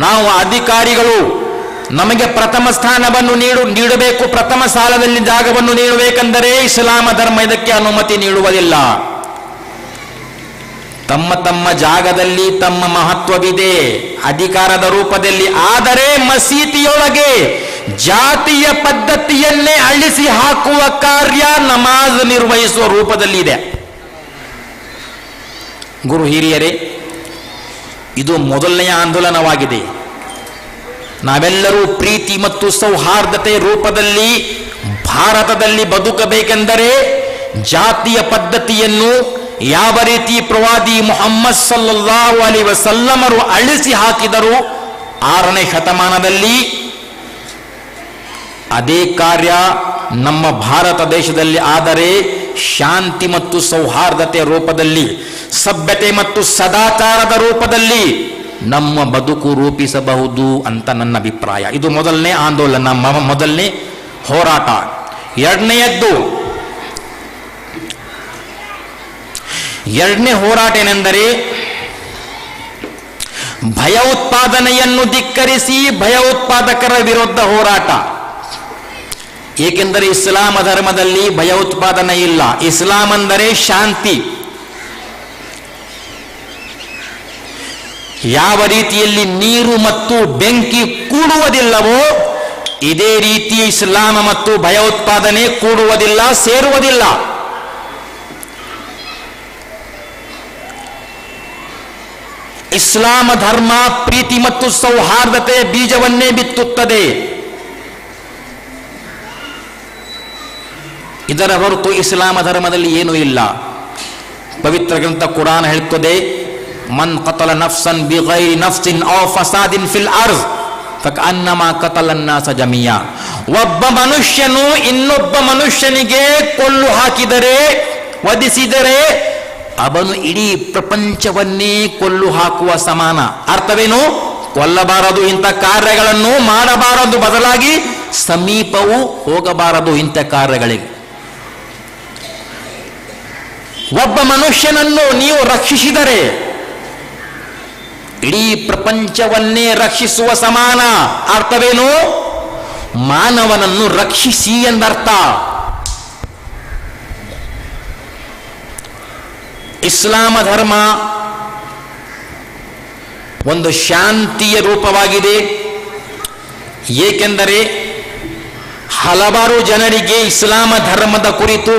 ನಾವು ಅಧಿಕಾರಿಗಳು ನಮಗೆ ಪ್ರಥಮ ಸ್ಥಾನವನ್ನು ನೀಡಬೇಕು, ಪ್ರಥಮ ಸಾಲದಲ್ಲಿ ಜಾಗವನ್ನು ನೀಡಬೇಕೆಂದರೆ ಇಸ್ಲಾಮ ಧರ್ಮ ಇದಕ್ಕೆ ಅನುಮತಿ ನೀಡುವುದಿಲ್ಲ. ತಮ್ಮ ತಮ್ಮ ಜಾಗದಲ್ಲಿ ತಮ್ಮ ಮಹತ್ವವಿದೆ ಅಧಿಕಾರದ ರೂಪದಲ್ಲಿ. ಆದರೆ ಮಸೀದಿಯೊಳಗೆ ಜಾತಿಯ ಪದ್ಧತಿಯನ್ನೇ ಅಳಿಸಿ ಹಾಕುವ ಕಾರ್ಯ ನಮಾಜ್ ನಿರ್ವಹಿಸುವ ರೂಪದಲ್ಲಿ ಇದೆ. ಗುರು ಹಿರಿಯರೇ, ಇದು ಮೊದಲನೆಯ ಆಂದೋಲನವಾಗಿದೆ. ನಾವೆಲ್ಲರೂ ಪ್ರೀತಿ ಮತ್ತು ಸೌಹಾರ್ದತೆ ರೂಪದಲ್ಲಿ ಭಾರತದಲ್ಲಿ ಬದುಕಬೇಕೆಂದರೆ ಜಾತಿಯ ಪದ್ಧತಿಯನ್ನು ಯಾವ ರೀತಿ ಪ್ರವಾದಿ ಮುಹಮ್ಮದ್ ಸಲ್ಲಲ್ಲಾಹು ಅಲೈಹಿ ವಸಲ್ಲಮರು ಅಳಿಸಿ ಹಾಕಿದರು 6ನೇ ಶತಮಾನದಲ್ಲಿ, ಅದೇ ಕಾರ್ಯ ನಮ್ಮ ಭಾರತ ದೇಶದಲ್ಲಿ ಆದರೆ ಶಾಂತಿ ಮತ್ತು ಸೌಹಾರ್ದತೆಯ ರೂಪದಲ್ಲಿ, ಸಭ್ಯತೆ ಮತ್ತು ಸದಾಚಾರದ ರೂಪದಲ್ಲಿ ನಮ್ಮ ಬದುಕು ರೂಪಿಸಬಹುದು ಅಂತ ನನ್ನ ಅಭಿಪ್ರಾಯ. ಇದು ಮೊದಲನೇ ಆಂದೋಲನ, ಮೊದಲನೇ ಹೋರಾಟ. ಎರಡನೇ ಹೋರಾಟ ಏನೆಂದರೆ ಭಯೋತ್ಪಾದನೆಯನ್ನು ಧಿಕ್ಕರಿಸಿ ಭಯೋತ್ಪಾದಕರ ವಿರುದ್ಧ ಹೋರಾಟ. ಏಕೆಂದರೆ ಇಸ್ಲಾಮ ಧರ್ಮದಲ್ಲಿ ಭಯೋತ್ಪಾದನೆ ಇಲ್ಲ. ಇಸ್ಲಾಂ ಅಂದರೆ ಶಾಂತಿ. ಯಾವ ರೀತಿಯಲ್ಲಿ ನೀರು ಮತ್ತು ಬೆಂಕಿ ಕೂಡುವುದಿಲ್ಲವೋ ಇದೇ ರೀತಿ ಇಸ್ಲಾಂ ಮತ್ತು ಭಯೋತ್ಪಾದನೆ ಕೂಡುವುದಿಲ್ಲ, ಸೇರುವುದಿಲ್ಲ. ಇಸ್ಲಾಮ ಧರ್ಮ ಪ್ರೀತಿ ಮತ್ತು ಸೌಹಾರ್ದತೆಯ ಬೀಜವನ್ನೇ ಬಿತ್ತುತ್ತದೆ. ಇದರ ಹೊರತು ಇಸ್ಲಾಮ ಧರ್ಮದಲ್ಲಿ ಏನೂ ಇಲ್ಲ. ಪವಿತ್ರ ಗ್ರಂಥ ಕುರಾನ್ ಹೇಳುತ್ತದೆ, ಮನ್ ಕತಲ ನಫ್ಸನ್ ಬಿಗೈರಿ ನಫ್ಸಿನ್ ಔ ಫಸಾದಿನ್ ಫಿಲ್ ಅರ್ಜ್ ಫಕಅನ್ನಮಾ ಕತಲನ್ ನಾಸ ಜಮಿಯಾ. ಒಬ್ಬ ಮನುಷ್ಯನು ಇನ್ನೊಬ್ಬ ಮನುಷ್ಯನಿಗೆ ಕೊಲ್ಲು ಹಾಕಿದರೆ, ವಧಿಸಿದರೆ ಅವನು ಇಡೀ ಪ್ರಪಂಚವನ್ನೇ ಕೊಲ್ಲು ಹಾಕುವ ಸಮಾನ. ಅರ್ಥವೇನು? ಕೊಲ್ಲಬಾರದು, ಇಂಥ ಕಾರ್ಯಗಳನ್ನು ಮಾಡಬಾರದು, ಬದಲಾಗಿ ಸಮೀಪವೂ ಹೋಗಬಾರದು ಇಂಥ ಕಾರ್ಯಗಳಿಗೆ. ಒಬ್ಬ ಮನುಷ್ಯನನ್ನು ನೀವು ರಕ್ಷಿಸಿದರೆ ಇಡೀ ಪ್ರಪಂಚವನ್ನೇ ರಕ್ಷಿಸುವ ಸಮಾನ. ಅರ್ಥವೇನು? ಮಾನವನನ್ನು ರಕ್ಷಿಸಿ ಎಂದರ್ಥ. ಇಸ್ಲಾಮ ಧರ್ಮ ಒಂದು ಶಾಂತಿಯ ರೂಪವಾಗಿದೆ. ಏಕೆಂದರೆ ಹಲವಾರು ಜನರಿಗೆ ಇಸ್ಲಾಮ ಧರ್ಮದ ಕುರಿತು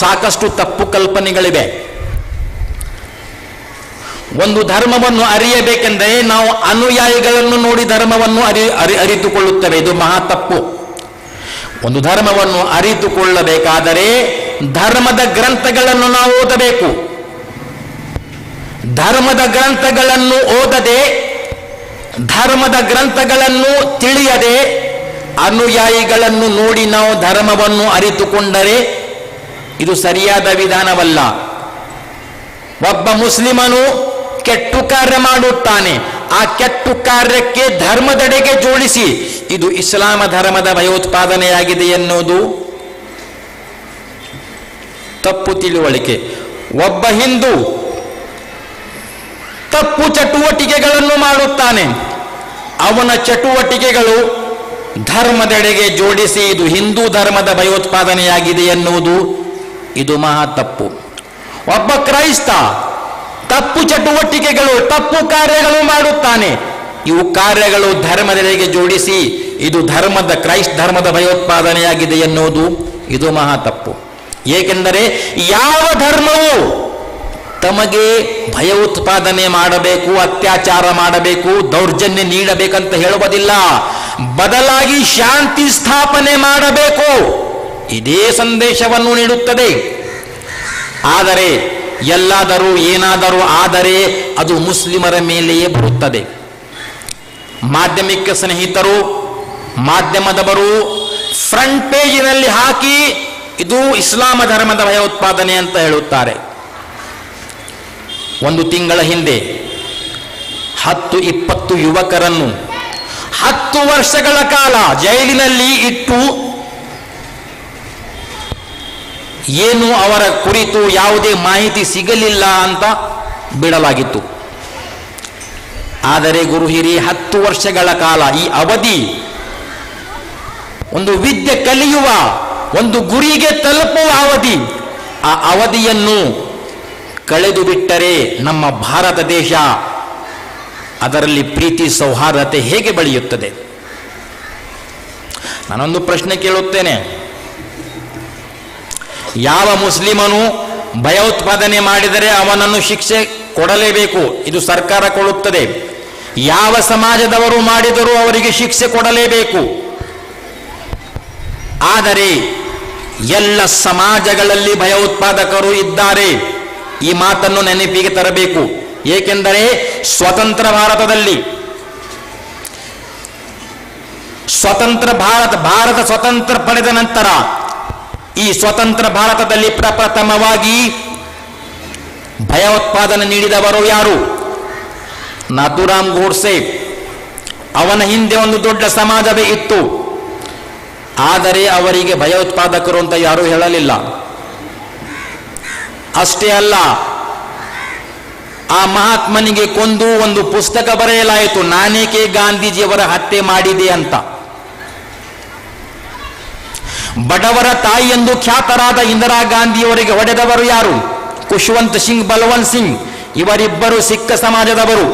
ಸಾಕಷ್ಟು ತಪ್ಪು ಕಲ್ಪನೆಗಳಿವೆ. ಒಂದು ಧರ್ಮವನ್ನು ಅರಿಯಬೇಕೆಂದರೆ ನಾವು ಅನುಯಾಯಿಗಳನ್ನು ನೋಡಿ ಧರ್ಮವನ್ನು ಅರಿತುಕೊಳ್ಳುತ್ತೇವೆ. ಇದು ಮಹಾ ತಪ್ಪು. ಒಂದು ಧರ್ಮವನ್ನು ಅರಿತುಕೊಳ್ಳಬೇಕಾದರೆ ಧರ್ಮದ ಗ್ರಂಥಗಳನ್ನು ನಾವು ಓದಬೇಕು. ಧರ್ಮದ ಗ್ರಂಥಗಳನ್ನು ಓದದೆ, ಧರ್ಮದ ಗ್ರಂಥಗಳನ್ನು ತಿಳಿಯದೆ ಅನುಯಾಯಿಗಳನ್ನು ನೋಡಿ ನಾವು ಧರ್ಮವನ್ನು ಅರಿತುಕೊಂಡರೆ ಇದು ಸರಿಯಾದ ವಿಧಾನವಲ್ಲ. ಒಬ್ಬ ಮುಸ್ಲಿಮನು ಕೆಟ್ಟು ಕಾರ್ಯ ಮಾಡುತ್ತಾನೆ, ಆ ಕೆಟ್ಟು ಕಾರ್ಯಕ್ಕೆ ಧರ್ಮದೆಡೆಗೆ ಜೋಡಿಸಿ ಇದು ಇಸ್ಲಾಮ ಧರ್ಮದ ಭಯೋತ್ಪಾದನೆಯಾಗಿದೆ ಎನ್ನುವುದು ತಪ್ಪು ತಿಳುವಳಿಕೆ. ಒಬ್ಬ ಹಿಂದೂ ತಪ್ಪು ಚಟುವಟಿಕೆಗಳನ್ನು ಮಾಡುತ್ತಾನೆ, ಅವನ ಚಟುವಟಿಕೆಗಳು ಧರ್ಮದೆಡೆಗೆ ಜೋಡಿಸಿ ಇದು ಹಿಂದೂ ಧರ್ಮದ ಭಯೋತ್ಪಾದನೆಯಾಗಿದೆ ಎನ್ನುವುದು ಇದು ಮಹಾ ತಪ್ಪು. ಒಬ್ಬ ಕ್ರೈಸ್ತ ತಪ್ಪು ಚಟುವಟಿಕೆಗಳು, ತಪ್ಪು ಕಾರ್ಯಗಳು ಮಾಡುತ್ತಾನೆ, ಇವು ಕಾರ್ಯಗಳು ಧರ್ಮದೆಡೆಗೆ ಜೋಡಿಸಿ ಇದು ಕ್ರೈಸ್ತ ಧರ್ಮದ ಭಯೋತ್ಪಾದನೆಯಾಗಿದೆ ಎನ್ನುವುದು ಇದು ಮಹಾ ತಪ್ಪು. ಏಕೆಂದರೆ ಯಾವ ಧರ್ಮವು ತಮಗೆ ಭಯೋತ್ಪಾದನೆ ಮಾಡಬೇಕು, ಅತ್ಯಾಚಾರ ಮಾಡಬೇಕು, ದೌರ್ಜನ್ಯ ನೀಡಬೇಕಂತ ಹೇಳುವುದಿಲ್ಲ. ಬದಲಾಗಿ ಶಾಂತಿ ಸ್ಥಾಪನೆ ಮಾಡಬೇಕು, ಇದೇ ಸಂದೇಶವನ್ನು ನೀಡುತ್ತದೆ. ಆದರೆ ಎಲ್ಲಾದರೂ ಏನಾದರೂ ಆದರೆ ಅದು ಮುಸ್ಲಿಮರ ಮೇಲೆಯೇ ಬರುತ್ತದೆ. ಮಾಧ್ಯಮಿಕ ಸ್ನೇಹಿತರು, ಮಾಧ್ಯಮದವರು ಫ್ರಂಟ್ ಪೇಜಿನಲ್ಲಿ ಹಾಕಿ ಇದು ಇಸ್ಲಾಮ ಧರ್ಮದ ಭಯೋತ್ಪಾದನೆ ಅಂತ ಹೇಳುತ್ತಾರೆ. ಒಂದು ತಿಂಗಳ ಹಿಂದೆ 10-20 ಯುವಕರನ್ನು 10 ವರ್ಷಗಳ ಕಾಲ ಜೈಲಿನಲ್ಲಿ ಇಟ್ಟು ಏನು ಅವರ ಕುರಿತು ಯಾವುದೇ ಮಾಹಿತಿ ಸಿಗಲಿಲ್ಲ ಅಂತ ಬಿಡಲಾಗಿತ್ತು. ಆದರೆ ಗುರು ಹಿರಿ 10 ವರ್ಷಗಳ ಕಾಲ ಈ ಅವಧಿ ಒಂದು ವಿದ್ಯೆ ಕಲಿಯುವ, ಒಂದು ಗುರಿಗೆ ತಲುಪುವ ಅವಧಿ. ಆ ಅವಧಿಯನ್ನು ಕಳೆದು ಬಿಟ್ಟರೆ ನಮ್ಮ ಭಾರತ ದೇಶ, ಅದರಲ್ಲಿ ಪ್ರೀತಿ ಸೌಹಾರ್ದತೆ ಹೇಗೆ ಬೆಳೆಯುತ್ತದೆ? ನಾನೊಂದು ಪ್ರಶ್ನೆ ಕೇಳುತ್ತೇನೆ. ಯಾವ ಮುಸ್ಲಿಮನು ಭಯೋತ್ಪಾದನೆ ಮಾಡಿದರೆ ಅವನನ್ನು ಶಿಕ್ಷೆ ಕೊಡಲೇಬೇಕು, ಇದು ಸರ್ಕಾರ ಕೊಡುತ್ತದೆ. ಯಾವ ಸಮಾಜದವರು ಮಾಡಿದರೂ ಅವರಿಗೆ ಶಿಕ್ಷೆ ಕೊಡಲೇಬೇಕು. ಆದರೆ ಎಲ್ಲ ಸಮಾಜಗಳಲ್ಲಿ ಭಯೋತ್ಪಾದಕರು ಇದ್ದಾರೆ, ಈ ಮಾತನ್ನು ನೆನಪಿಗೆ ತರಬೇಕು. ಏಕೆಂದರೆ ಸ್ವತಂತ್ರ ಭಾರತದಲ್ಲಿ ಭಾರತ ಸ್ವತಂತ್ರ ಪಡೆದ ನಂತರ ಈ ಸ್ವತಂತ್ರ ಭಾರತದಲ್ಲಿ ಪ್ರಪ್ರಥಮವಾಗಿ ಭಯೋತ್ಪಾದನೆ ನೀಡಿದವರು ಯಾರು? ನಾಥೂರಾಮ್ ಗೋಡ್ಸೆ. ಅವನ ಹಿಂದೆ ಒಂದು ದೊಡ್ಡ ಸಮಾಜವೇ ಇತ್ತು. ಆದರೆ ಅವರಿಗೆ ಭಯೋತ್ಪಾದಕರು ಅಂತ ಯಾರೂ ಹೇಳಲಿಲ್ಲ. ಅಷ್ಟೇ ಅಲ್ಲ, ಆ ಮಹಾತ್ಮನಿಗೆ ಕೊಂದು ಒಂದು ಪುಸ್ತಕ ಬರೆಯಲಾಯಿತು, ನಾನೇಕೆ ಗಾಂಧೀಜಿಯವರ ಹತ್ಯೆ ಮಾಡಿದೆ ಅಂತ. ಬಡವರ ತಾಯಿ ಎಂದು ಖ್ಯಾತರಾದ ಇಂದಿರಾ ಗಾಂಧಿಯವರಿಗೆ ಹೊಡೆದವರು ಯಾರು? ಖುಷ್ವಂತ್ ಸಿಂಗ್, ಬಲವಂತ್ ಸಿಂಗ್. ಇವರಿಬ್ಬರು ಸಿಖ್ ಸಮಾಜದವರು.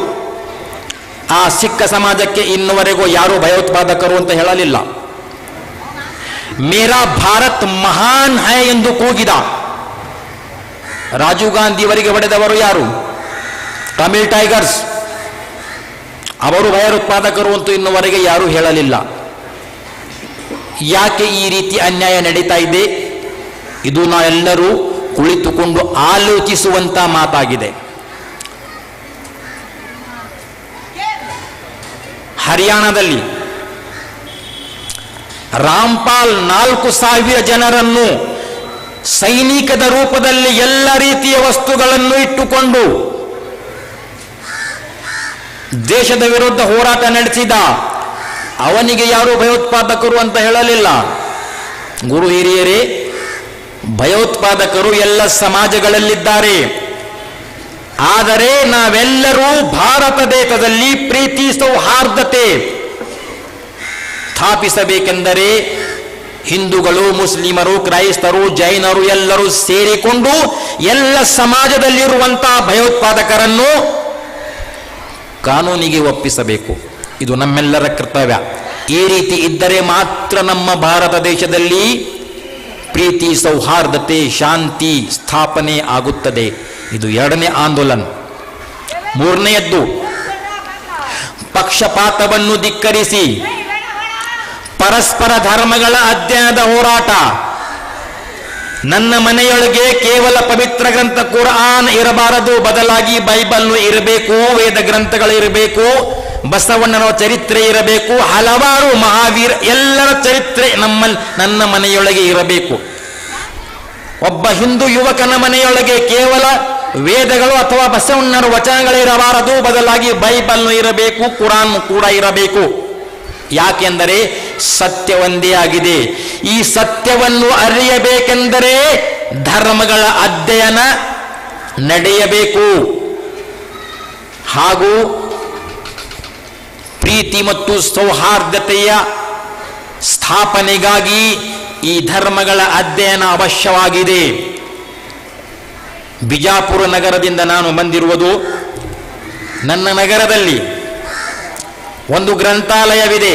ಆ ಸಿಖ್ ಸಮಾಜಕ್ಕೆ ಇನ್ನುವರೆಗೂ ಯಾರು ಭಯೋತ್ಪಾದಕರು ಅಂತ ಹೇಳಲಿಲ್ಲ. ಮೇರಾ ಭಾರತ್ ಮಹಾನ್ ಹೈ ಎಂದು ಕೂಗಿದ. ರಾಜೀವ್ ಗಾಂಧಿಯವರಿಗೆ ಹೊಡೆದವರು ಯಾರು? ತಮಿಳ್ ಟೈಗರ್ಸ್. ಅವರು ಭಯೋತ್ಪಾದಕರು ಅಂತೂ ಇನ್ನುವರೆಗೆ ಯಾರೂ ಹೇಳಲಿಲ್ಲ. ಯಾಕೆ ಈ ರೀತಿ ಅನ್ಯಾಯ ನಡೀತಾ ಇದೆ? ಇದು ನಾವೆಲ್ಲರೂ ಕುಳಿತುಕೊಂಡು ಆಲೋಚಿಸುವಂತ ಮಾತಾಗಿದೆ. ಹರಿಯಾಣದಲ್ಲಿ ರಾಮ್ಪಾಲ್ 4,000 ಜನರನ್ನು ಸೈನಿಕದ ರೂಪದಲ್ಲಿ ಎಲ್ಲ ರೀತಿಯ ವಸ್ತುಗಳನ್ನು ಇಟ್ಟುಕೊಂಡು ದೇಶದ ವಿರುದ್ಧ ಹೋರಾಟ ನಡೆಸಿದ. ಅವನಿಗೆ ಯಾರು ಭಯೋತ್ಪಾದಕರು ಅಂತ ಹೇಳಲಿಲ್ಲ. ಗುರು ಹಿರಿಯರೇ, ಭಯೋತ್ಪಾದಕರು ಎಲ್ಲ ಸಮಾಜಗಳಲ್ಲಿದ್ದಾರೆ. ಆದರೆ ನಾವೆಲ್ಲರೂ ಭಾರತ ದೇಶದಲ್ಲಿ ಪ್ರೀತಿ ಸೌಹಾರ್ದತೆ ಸ್ಥಾಪಿಸಬೇಕೆಂದರೆ ಹಿಂದೂಗಳು, ಮುಸ್ಲಿಮರು, ಕ್ರೈಸ್ತರು, ಜೈನರು ಎಲ್ಲರೂ ಸೇರಿಕೊಂಡು ಎಲ್ಲ ಸಮಾಜದಲ್ಲಿರುವಂತಹ ಭಯೋತ್ಪಾದಕರನ್ನು ಕಾನೂನಿಗೆ ಒಪ್ಪಿಸಬೇಕು. ಇದು ನಮ್ಮೆಲ್ಲರ ಕರ್ತವ್ಯ. ಈ ರೀತಿ ಇದ್ದರೆ ಮಾತ್ರ ನಮ್ಮ ಭಾರತ ದೇಶದಲ್ಲಿ ಪ್ರೀತಿ ಸೌಹಾರ್ದತೆ ಶಾಂತಿ ಸ್ಥಾಪನೆ ಆಗುತ್ತದೆ. ಇದು 2ನೇ ಆಂದೋಲನ. 3ನೇಯದ್ದು, ಪಕ್ಷಪಾತವನ್ನು ಧಿಕ್ಕರಿಸಿ ಪರಸ್ಪರ ಧರ್ಮಗಳ ಅಧ್ಯಯನದ ಹೋರಾಟ. ನನ್ನ ಮನೆಯೊಳಗೆ ಕೇವಲ ಪವಿತ್ರ ಗ್ರಂಥ ಕುರ್ಆನ್ ಇರಬಾರದು, ಬದಲಾಗಿ ಬೈಬಲ್ ಇರಬೇಕು, ವೇದ ಗ್ರಂಥಗಳು ಇರಬೇಕು, ಬಸವಣ್ಣನ ಚರಿತ್ರೆ ಇರಬೇಕು, ಹಲವಾರು ಮಹಾವೀರ ಎಲ್ಲರ ಚರಿತ್ರೆ ನನ್ನ ಮನೆಯೊಳಗೆ ಇರಬೇಕು. ಒಬ್ಬ ಹಿಂದೂ ಯುವಕನ ಮನೆಯೊಳಗೆ ಕೇವಲ ವೇದಗಳು ಅಥವಾ ಬಸವಣ್ಣನ ವಚನಗಳಿರಬಾರದು, ಬದಲಾಗಿ ಬೈಬಲ್ ಇರಬೇಕು, ಕುರಾನ್ ಕೂಡ ಇರಬೇಕು. ಯಾಕೆಂದರೆ ಸತ್ಯ ಒಂದೇ ಆಗಿದೆ. ಈ ಸತ್ಯವನ್ನು ಅರಿಯಬೇಕೆಂದರೆ ಧರ್ಮಗಳ ಅಧ್ಯಯನ ನಡೆಯಬೇಕು. ಹಾಗೂ ಪ್ರೀತಿ ಮತ್ತು ಸೌಹಾರ್ದತೆಯ ಸ್ಥಾಪನೆಗಾಗಿ ಈ ಧರ್ಮಗಳ ಅಧ್ಯಯನ ಅವಶ್ಯವಾಗಿದೆ. ಬಿಜಾಪುರ ನಗರದಿಂದ ನಾನು ಬಂದಿರುವುದು. ನನ್ನ ನಗರದಲ್ಲಿ ಒಂದು ಗ್ರಂಥಾಲಯವಿದೆ.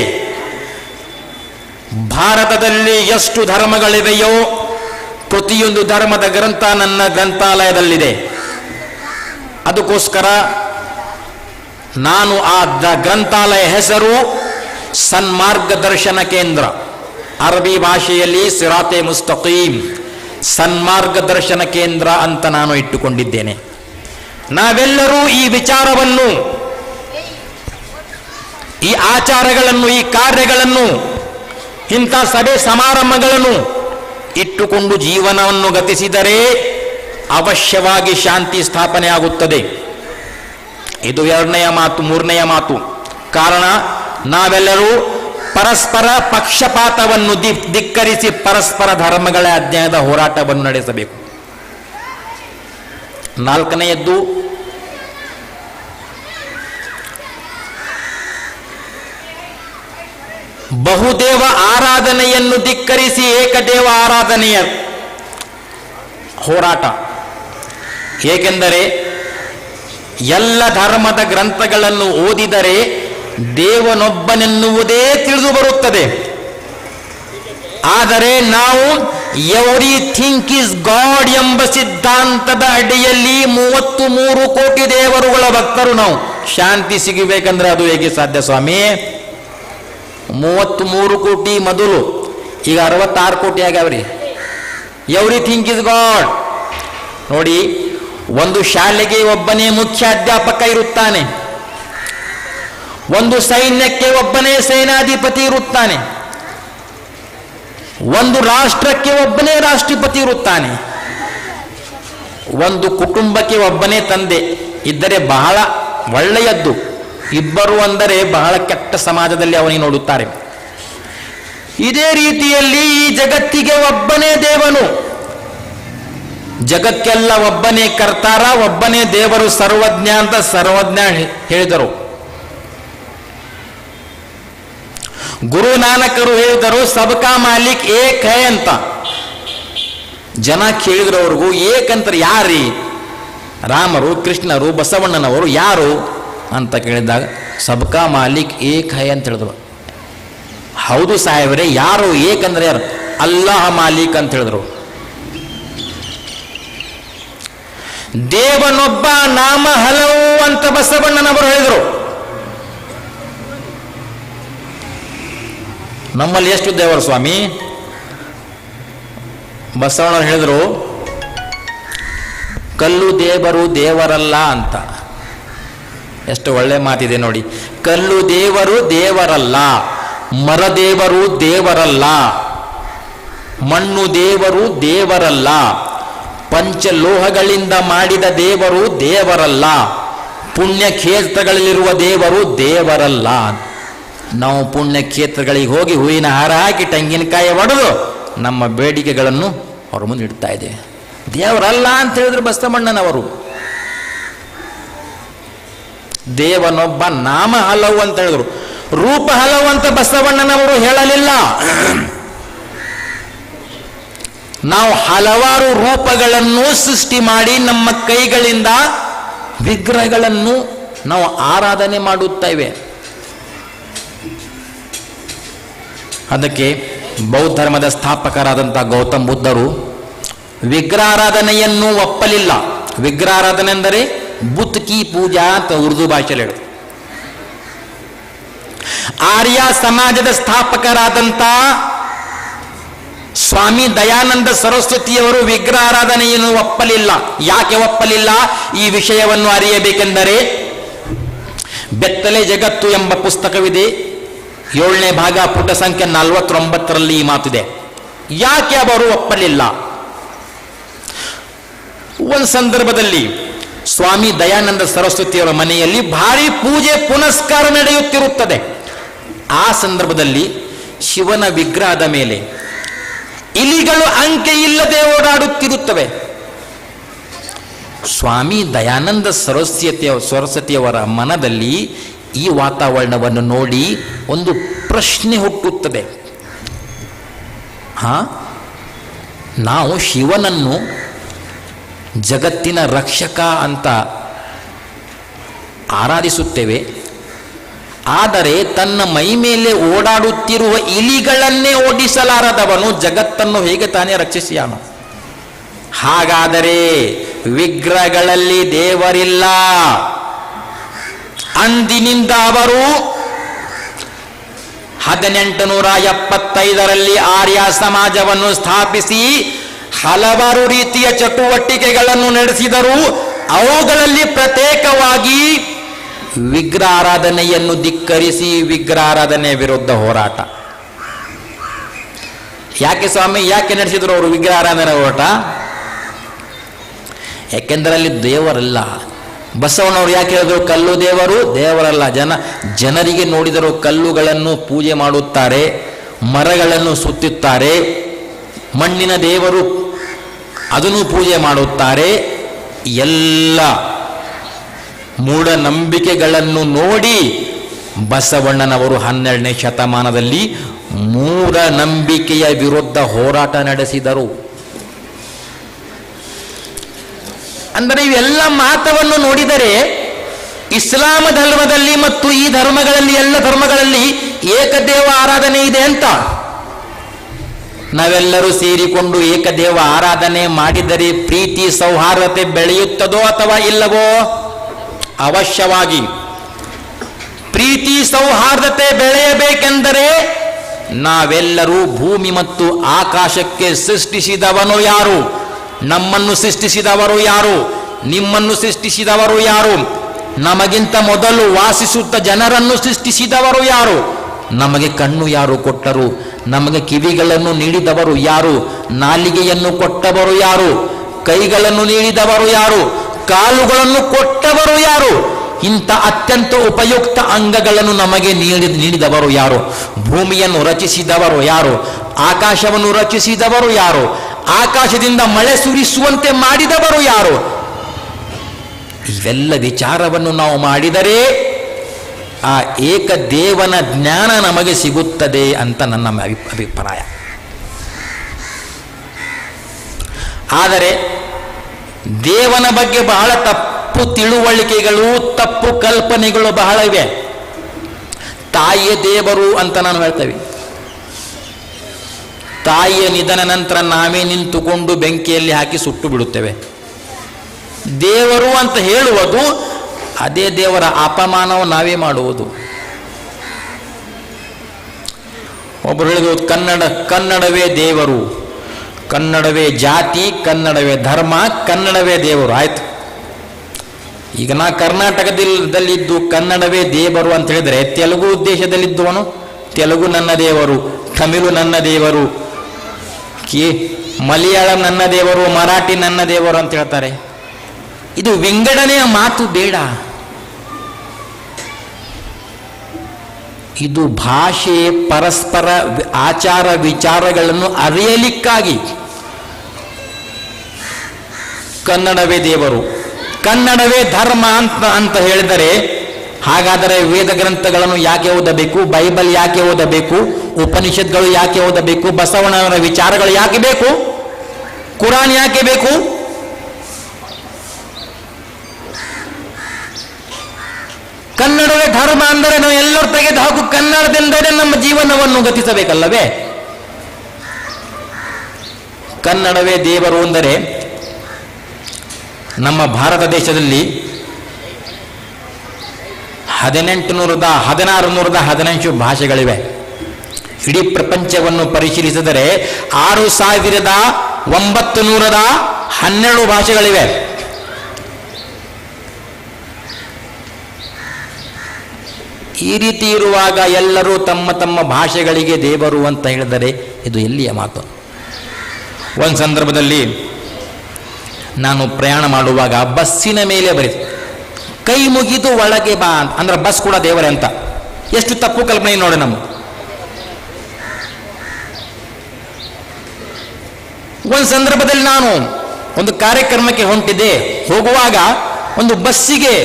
ಭಾರತದಲ್ಲಿ ಎಷ್ಟು ಧರ್ಮಗಳಿವೆಯೋ ಪ್ರತಿಯೊಂದು ಧರ್ಮದ ಗ್ರಂಥ ನನ್ನ ಗ್ರಂಥಾಲಯದಲ್ಲಿದೆ. ಅದಕ್ಕೋಸ್ಕರ ನಾನು ಆ ಗ್ರಂಥಾಲಯ ಹೆಸರು ಸನ್ಮಾರ್ಗದರ್ಶನ ಕೇಂದ್ರ, ಅರಬಿ ಭಾಷೆಯಲ್ಲಿ ಸಿರಾತೆ ಮುಸ್ತಕೀಮ್, ಸನ್ಮಾರ್ಗದರ್ಶನ ಕೇಂದ್ರ ಅಂತ ನಾನು ಇಟ್ಟುಕೊಂಡಿದ್ದೇನೆ. ನಾವೆಲ್ಲರೂ ಈ ವಿಚಾರವನ್ನು, ಈ ಆಚಾರಗಳನ್ನು, ಈ ಕಾರ್ಯಗಳನ್ನು, ಇಂಥ ಸಭೆ ಸಮಾರಂಭಗಳನ್ನು ಇಟ್ಟುಕೊಂಡು ಜೀವನವನ್ನು ಗತಿಸಿದರೆ ಅವಶ್ಯವಾಗಿ ಶಾಂತಿ ಸ್ಥಾಪನೆ ಆಗುತ್ತದೆ. ಇದು 2ನೆಯ ಮಾತು. 3ನೆಯ ಮಾತು, ಕಾರಣ ನಾವೆಲ್ಲರೂ ಪರಸ್ಪರ ಪಕ್ಷಪಾತವನ್ನು ಧಿಕ್ಕರಿಸಿ ಪರಸ್ಪರ ಧರ್ಮಗಳ ಅಧ್ಯಯನದ ಹೋರಾಟವನ್ನು ನಡೆಸಬೇಕು. 4ನೇಯದ್ದು, ಬಹುದೇವ ಆರಾಧನೆಯನ್ನು ಧಿಕ್ಕರಿಸಿ ಏಕದೇವ ಆರಾಧನೆಯ ಹೋರಾಟ. ಏಕೆಂದರೆ ಎಲ್ಲ ಧರ್ಮದ ಗ್ರಂಥಗಳನ್ನು ಓದಿದರೆ ದೇವನೊಬ್ಬನೆನ್ನುವುದೇ ತಿಳಿದು ಬರುತ್ತದೆ. ಆದರೆ ನಾವು ಎವ್ರಿಥಿಂಗ್ ಈಸ್ ಗಾಡ್ ಎಂಬ ಸಿದ್ಧಾಂತದ ಅಡಿಯಲ್ಲಿ 33 ಕೋಟಿ ದೇವರುಗಳ ಭಕ್ತರು ನಾವು. ಶಾಂತಿ ಸಿಗಬೇಕಂದ್ರೆ ಅದು ಹೇಗೆ ಸಾಧ್ಯ ಸ್ವಾಮಿ? 33 ಕೋಟಿ ಮೊದಲು, ಈಗ 66 ಕೋಟಿ ಆಗ್ಯಾವ್ರಿ. Everything is god. ನೋಡಿ, ಒಂದು ಶಾಲೆಗೆ ಒಬ್ಬನೇ ಮುಖ್ಯಾಧ್ಯಾಪಕ ಇರುತ್ತಾನೆ, ಒಂದು ಸೈನ್ಯಕ್ಕೆ ಒಬ್ಬನೇ ಸೇನಾಧಿಪತಿ ಇರುತ್ತಾನೆ, ಒಂದು ರಾಷ್ಟ್ರಕ್ಕೆ ಒಬ್ಬನೇ ರಾಷ್ಟ್ರಪತಿ ಇರುತ್ತಾನೆ, ಒಂದು ಕುಟುಂಬಕ್ಕೆ ಒಬ್ಬನೇ ತಂದೆ ಇದ್ದರೆ ಬಹಳ ಒಳ್ಳೆಯದ್ದು. ಇಬ್ಬರು ಅಂದರೆ ಬಹಳ ಕೆಟ್ಟ ಸಮಾಜದಲ್ಲಿ ಅವನಿಗೆ ನೋಡುತ್ತಾರೆ. ಇದೇ ರೀತಿಯಲ್ಲಿ ಈ ಜಗತ್ತಿಗೆ ಒಬ್ಬನೇ ದೇವನು, ಜಗಕ್ಕೆಲ್ಲ ಒಬ್ಬನೇ ಕರ್ತಾರ, ಒಬ್ಬನೇ ದೇವರು, ಸರ್ವಜ್ಞ ಅಂತ ಸರ್ವಜ್ಞ ಹೇಳಿದರು. ಗುರು ನಾನಕರು ಹೇಳಿದರು ಸಬ್ಕಾ ಮಾಲಿಕ್ ಏಕ್ ಹೈ ಅಂತ. ಜನ ಕೇಳಿದ್ರವ್ರಿಗೂ ಏಕಂತಾರೆ ಯಾರೀ? ರಾಮರು, ಕೃಷ್ಣರು, ಬಸವಣ್ಣನವರು ಯಾರು ಅಂತ ಕೇಳಿದಾಗ ಸಬ್ಕಾ ಮಾಲಿಕ್ ಏಕ್ ಹೈ ಅಂತ ಹೇಳಿದ್ರು. ಹೌದು ಸಾಹೇಬ್ರೆ, ಯಾರು? ಏಕಂದ್ರೆ ಯಾರು? ಅಲ್ಲಾಹ ಮಾಲೀಕ್ ಅಂತ ಹೇಳಿದ್ರು. ದೇವನೊಬ್ಬ ನಾಮ ಹಲವು ಅಂತ ಬಸವಣ್ಣನವರು ಹೇಳಿದರು. ನಮ್ಮಲ್ಲಿ ಎಷ್ಟು ದೇವರು ಸ್ವಾಮಿ? ಬಸವಣ್ಣವರು ಹೇಳಿದ್ರು, ಕಲ್ಲು ದೇವರು ದೇವರಲ್ಲ ಅಂತ. ಎಷ್ಟು ಒಳ್ಳೆ ಮಾತಿದೆ ನೋಡಿ. ಕಲ್ಲು ದೇವರು ದೇವರಲ್ಲ, ಮರದೇವರು ದೇವರಲ್ಲ, ಮಣ್ಣು ದೇವರು ದೇವರಲ್ಲ, ಪಂಚಲೋಹಗಳಿಂದ ಮಾಡಿದ ದೇವರು ದೇವರಲ್ಲ, ಪುಣ್ಯಕ್ಷೇತ್ರಗಳಲ್ಲಿರುವ ದೇವರು ದೇವರಲ್ಲ. ನಾವು ಪುಣ್ಯಕ್ಷೇತ್ರಗಳಿಗೆ ಹೋಗಿ ಹೂವಿನ ಹಾರ ಹಾಕಿ ತೆಂಗಿನಕಾಯಿ ಒಡೆದು ನಮ್ಮ ಬೇಡಿಕೆಗಳನ್ನು ಅವ್ರ ಮುಂದೆ ಇಡ್ತಾ ಇದೆ. ದೇವರಲ್ಲ ಅಂತ ಹೇಳಿದ್ರು ಬಸವಣ್ಣನವರು. ದೇವನೊಬ್ಬ ನಾಮ ಹಲವು ಅಂತ ಹೇಳಿದ್ರು, ರೂಪ ಹಲವು ಅಂತ ಬಸವಣ್ಣನವರು ಹೇಳಲಿಲ್ಲ. ನಾವು ಹಲವಾರು ರೂಪಗಳನ್ನು ಸೃಷ್ಟಿ ಮಾಡಿ ನಮ್ಮ ಕೈಗಳಿಂದ ವಿಗ್ರಹಗಳನ್ನು ನಾವು ಆರಾಧನೆ ಮಾಡುತ್ತೇವೆ. ಅದಕ್ಕೆ ಬೌದ್ಧ ಧರ್ಮದ ಸ್ಥಾಪಕರಾದಂಥ ಗೌತಮ ಬುದ್ಧರು ವಿಗ್ರಹಾರಾಧನೆಯನ್ನು ಒಪ್ಪಲಿಲ್ಲ. ವಿಗ್ರಹಾರಾಧನೆ ಎಂದರೆ ಬುತ್ ಕಿ ಪೂಜಾ ಅಂತ ಉರ್ದು ಭಾಷೆಯಲ್ಲಿ ಹೇಳು. ಆರ್ಯ ಸಮಾಜದ ಸ್ಥಾಪಕರಾದಂಥ ಸ್ವಾಮಿ ದಯಾನಂದ ಸರಸ್ವತಿಯವರು ವಿಗ್ರಹಾರಾಧನೆಯನ್ನು ಒಪ್ಪಲಿಲ್ಲ. ಯಾಕೆ ಒಪ್ಪಲಿಲ್ಲ? ಈ ವಿಷಯವನ್ನು ಅರಿಯಬೇಕೆಂದರೆ ಬೆತ್ತಲೆ ಜಗತ್ತು ಎಂಬ ಪುಸ್ತಕವಿದೆ, 7ನೇ ಭಾಗ, ಪುಟ ಸಂಖ್ಯೆ 49ರಲ್ಲಿ ಈ ಮಾತಿದೆ. ಯಾಕೆ ಅವರು ಒಪ್ಪಲಿಲ್ಲ? ಒಂದು ಸಂದರ್ಭದಲ್ಲಿ ಸ್ವಾಮಿ ದಯಾನಂದ ಸರಸ್ವತಿಯವರ ಮನೆಯಲ್ಲಿ ಭಾರಿ ಪೂಜೆ ಪುನಸ್ಕಾರ ನಡೆಯುತ್ತಿರುತ್ತದೆ. ಆ ಸಂದರ್ಭದಲ್ಲಿ ಶಿವನ ವಿಗ್ರಹದ ಮೇಲೆ ಇಲಿಗಳು ಅಂಕೆ ಇಲ್ಲದೆ ಓಡಾಡುತ್ತಿರುತ್ತವೆ. ಸ್ವಾಮಿ ದಯಾನಂದ ಸರಸ್ವತಿಯವರ ಮನದಲ್ಲಿ ಈ ವಾತಾವರಣವನ್ನು ನೋಡಿ ಒಂದು ಪ್ರಶ್ನೆ ಹುಟ್ಟುತ್ತದೆ. ನಾವು ಶಿವನನ್ನು ಜಗತ್ತಿನ ರಕ್ಷಕ ಅಂತ ಆರಾಧಿಸುತ್ತೇವೆ, ಆದರೆ ತನ್ನ ಮೈ ಮೇಲೆ ಓಡಾಡುತ್ತಿರುವ ಇಲಿಗಳನ್ನೇ ಓಡಿಸಲಾರದವನು ಜಗತ್ತನ್ನು ಹೇಗೆ ತಾನೇ ರಕ್ಷಿಸಿಯಾನ? ಹಾಗಾದರೆ ವಿಗ್ರಹಗಳಲ್ಲಿ ದೇವರಿಲ್ಲ. ಅಂದಿನಿಂದ ಅವರು 1875ರಲ್ಲಿ ಆರ್ಯ ಸಮಾಜವನ್ನು ಸ್ಥಾಪಿಸಿ ಹಲವಾರು ರೀತಿಯ ಚಟುವಟಿಕೆಗಳನ್ನು ನಡೆಸಿದರು. ಅವುಗಳಲ್ಲಿ ಪ್ರತ್ಯೇಕವಾಗಿ ವಿಗ್ರಹಾರಾಧನೆಯನ್ನು ಧಿಕ್ಕರಿಸಿ ವಿಗ್ರಹಾರಾಧನೆಯ ವಿರುದ್ಧ ಹೋರಾಟ. ಯಾಕೆ ಸ್ವಾಮಿ, ಯಾಕೆ ನಡೆಸಿದರು ಅವರು ವಿಗ್ರಹಾರಾಧನೆ ಹೋರಾಟ? ಯಾಕೆಂದರೆ ಅಲ್ಲಿ ದೇವರಲ್ಲ. ಬಸವಣ್ಣವರು ಯಾಕೆ ಹೇಳಿದ್ರು ಕಲ್ಲು ದೇವರು ದೇವರಲ್ಲ? ಜನರಿಗೆ ನೋಡಿದರು ಕಲ್ಲುಗಳನ್ನು ಪೂಜೆ ಮಾಡುತ್ತಾರೆ, ಮರಗಳನ್ನು ಸುತ್ತುತ್ತಾರೆ, ಮಣ್ಣಿನ ದೇವರು ಅದನ್ನು ಪೂಜೆ ಮಾಡುತ್ತಾರೆ. ಎಲ್ಲ ಮೂಢನಂಬಿಕೆಗಳನ್ನು ನೋಡಿ ಬಸವಣ್ಣನವರು 12ನೇ ಶತಮಾನದಲ್ಲಿ ಮೂಢನಂಬಿಕೆಯ ವಿರುದ್ಧ ಹೋರಾಟ ನಡೆಸಿದರು. ಅಂದರೆ ಇವೆಲ್ಲ ಮಾತವನ್ನು ನೋಡಿದರೆ ಇಸ್ಲಾಂ ಧರ್ಮದಲ್ಲಿ ಮತ್ತು ಈ ಧರ್ಮಗಳಲ್ಲಿ, ಎಲ್ಲ ಧರ್ಮಗಳಲ್ಲಿ ಏಕದೇವ ಆರಾಧನೆ ಇದೆ ಅಂತ. ನಾವೆಲ್ಲರೂ ಸೇರಿಕೊಂಡು ಏಕದೇವ ಆರಾಧನೆ ಮಾಡಿದರೆ ಪ್ರೀತಿ ಸೌಹಾರ್ದತೆ ಬೆಳೆಯುತ್ತದೋ ಅಥವಾ ಇಲ್ಲವೋ? ಅವಶ್ಯವಾಗಿ ಪ್ರೀತಿ ಸೌಹಾರ್ದತೆ ಬೆಳೆಯಬೇಕೆಂದರೆ ನಾವೆಲ್ಲರೂ ಭೂಮಿ ಮತ್ತು ಆಕಾಶಕ್ಕೆ ಸೃಷ್ಟಿಸಿದವನು ಯಾರು? ನಮ್ಮನ್ನು ಸೃಷ್ಟಿಸಿದವರು ಯಾರು? ನಿಮ್ಮನ್ನು ಸೃಷ್ಟಿಸಿದವರು ಯಾರು? ನಮಗಿಂತ ಮೊದಲು ವಾಸಿಸುತ್ತ ಜನರನ್ನು ಸೃಷ್ಟಿಸಿದವರು ಯಾರು? ನಮಗೆ ಕಣ್ಣು ಯಾರು ಕೊಟ್ಟರು? ನಮಗೆ ಕಿವಿಗಳನ್ನು ನೀಡಿದವರು ಯಾರು? ನಾಲಿಗೆಯನ್ನು ಕೊಟ್ಟವರು ಯಾರು? ಕೈಗಳನ್ನು ನೀಡಿದವರು ಯಾರು? ಕಾಲುಗಳನ್ನು ಕೊಟ್ಟವರು ಯಾರು? ಇಂಥ ಅತ್ಯಂತ ಉಪಯುಕ್ತ ಅಂಗಗಳನ್ನು ನಮಗೆ ನೀಡಿದವರು ಯಾರು? ಭೂಮಿಯನ್ನು ರಚಿಸಿದವರು ಯಾರು? ಆಕಾಶವನ್ನು ರಚಿಸಿದವರು ಯಾರು? ಆಕಾಶದಿಂದ ಮಳೆ ಸುರಿಸುವಂತೆ ಮಾಡಿದವರು ಯಾರು? ಇವೆಲ್ಲ ವಿಚಾರವನ್ನು ನಾವು ಮಾಡಿದರೆ ಆ ಏಕದೇವನ ಜ್ಞಾನ ನಮಗೆ ಸಿಗುತ್ತದೆ ಅಂತ ನನ್ನ ಅಭಿಪ್ರಾಯ. ಆದರೆ ದೇವನ ಬಗ್ಗೆ ಬಹಳ ತಪ್ಪು ತಿಳುವಳಿಕೆಗಳು, ತಪ್ಪು ಕಲ್ಪನೆಗಳು ಬಹಳ ಇವೆ. ತಾಯಿಯೇ ದೇವರು ಅಂತ ನಾನು ಹೇಳ್ತೇವೆ. ತಾಯಿಯ ನಿಧನ ನಂತರ ನಾವೇ ನಿಂತುಕೊಂಡು ಬೆಂಕಿಯಲ್ಲಿ ಹಾಕಿ ಸುಟ್ಟು ಬಿಡುತ್ತೇವೆ. ದೇವರು ಅಂತ ಹೇಳುವುದು ಅದೇ ದೇವರ ಅಪಮಾನವು ನಾವೇ ಮಾಡುವುದು. ಒಬ್ಬರು ಹೇಳಿದ್ರು, ಕನ್ನಡವೇ ದೇವರು, ಕನ್ನಡವೇ ಜಾತಿ, ಕನ್ನಡವೇ ಧರ್ಮ, ಕನ್ನಡವೇ ದೇವರು. ಆಯ್ತು, ಈಗ ನಾ ಕರ್ನಾಟಕದಲ್ಲಿದ್ದು ಕನ್ನಡವೇ ದೇವರು ಅಂತ ಹೇಳಿದರೆ, ತೆಲುಗು ದೇಶದಲ್ಲಿದ್ದವನು ತೆಲುಗು ನನ್ನ ದೇವರು, ತಮಿಳು ನನ್ನ ದೇವರು, ಮಲಯಾಳಂ ನನ್ನ ದೇವರು, ಮರಾಠಿ ನನ್ನ ದೇವರು ಅಂತ ಹೇಳ್ತಾರೆ. ಇದು ವಿಂಗಡಣೆಯ ಮಾತು ಬೇಡ. ಇದು ಭಾಷೆ, ಪರಸ್ಪರ ಆಚಾರ ವಿಚಾರಗಳನ್ನು ಅರಿಯಲಿಕ್ಕಾಗಿ ಕನ್ನಡವೇ ದೇವರು, ಕನ್ನಡವೇ ಧರ್ಮ ಅಂತ ಹೇಳಿದರೆ, ಹಾಗಾದರೆ ವೇದ ಗ್ರಂಥಗಳನ್ನು ಯಾಕೆ ಓದಬೇಕು? ಬೈಬಲ್ ಯಾಕೆ ಓದಬೇಕು? ಉಪನಿಷತ್ಗಳು ಯಾಕೆ ಓದಬೇಕು? ಬಸವಣ್ಣನವರ ವಿಚಾರಗಳು ಯಾಕೆ ಬೇಕು? ಕುರಾನ್ ಯಾಕೆ ಬೇಕು? ಕನ್ನಡವೇ ಧರ್ಮ ಅಂದರೆ ನಾವು ಎಲ್ಲರೂ ತೆಗೆದು ಹಾಕು, ಕನ್ನಡದಿಂದಲೇ ನಮ್ಮ ಜೀವನವನ್ನು ಗತಿಸಬೇಕಲ್ಲವೇ? ಕನ್ನಡವೇ ದೇವರು ಅಂದರೆ ನಮ್ಮ ಭಾರತ ದೇಶದಲ್ಲಿ 1617 ಭಾಷೆಗಳಿವೆ. ಇಡೀ ಪ್ರಪಂಚವನ್ನು ಪರಿಶೀಲಿಸಿದರೆ 6912 ಭಾಷೆಗಳಿವೆ. ಈ ರೀತಿ ಇರುವಾಗ ಎಲ್ಲರೂ ತಮ್ಮ ತಮ್ಮ ಭಾಷೆಗಳಿಗೆ ದೇವರು ಅಂತ ಹೇಳಿದರೆ ಇದು ಎಲ್ಲಿಯ ಮಾತು? ಒಂದು ಸಂದರ್ಭದಲ್ಲಿ ನಾನು ಪ್ರಯಾಣ ಮಾಡುವಾಗ ಬಸ್ಸಿನ ಮೇಲೆ ಬರೀತು, ಕೈ ಮುಗಿದು ಒಳಗೆ ಬಾ ಅಂದ್ರೆ ಬಸ್ ಕೂಡ ದೇವರೇ ಅಂತ. ಎಷ್ಟು ತಪ್ಪು ಕಲ್ಪನೆ ನೋಡಿ ನಮ್ಮ. ಒಂದು ಸಂದರ್ಭದಲ್ಲಿ ನಾನು ಒಂದು ಕಾರ್ಯಕ್ರಮಕ್ಕೆ ಹೊಂಟಿದ್ದೆ. ಹೋಗುವಾಗ ಒಂದು ಬಸ್ಸಿಗೆ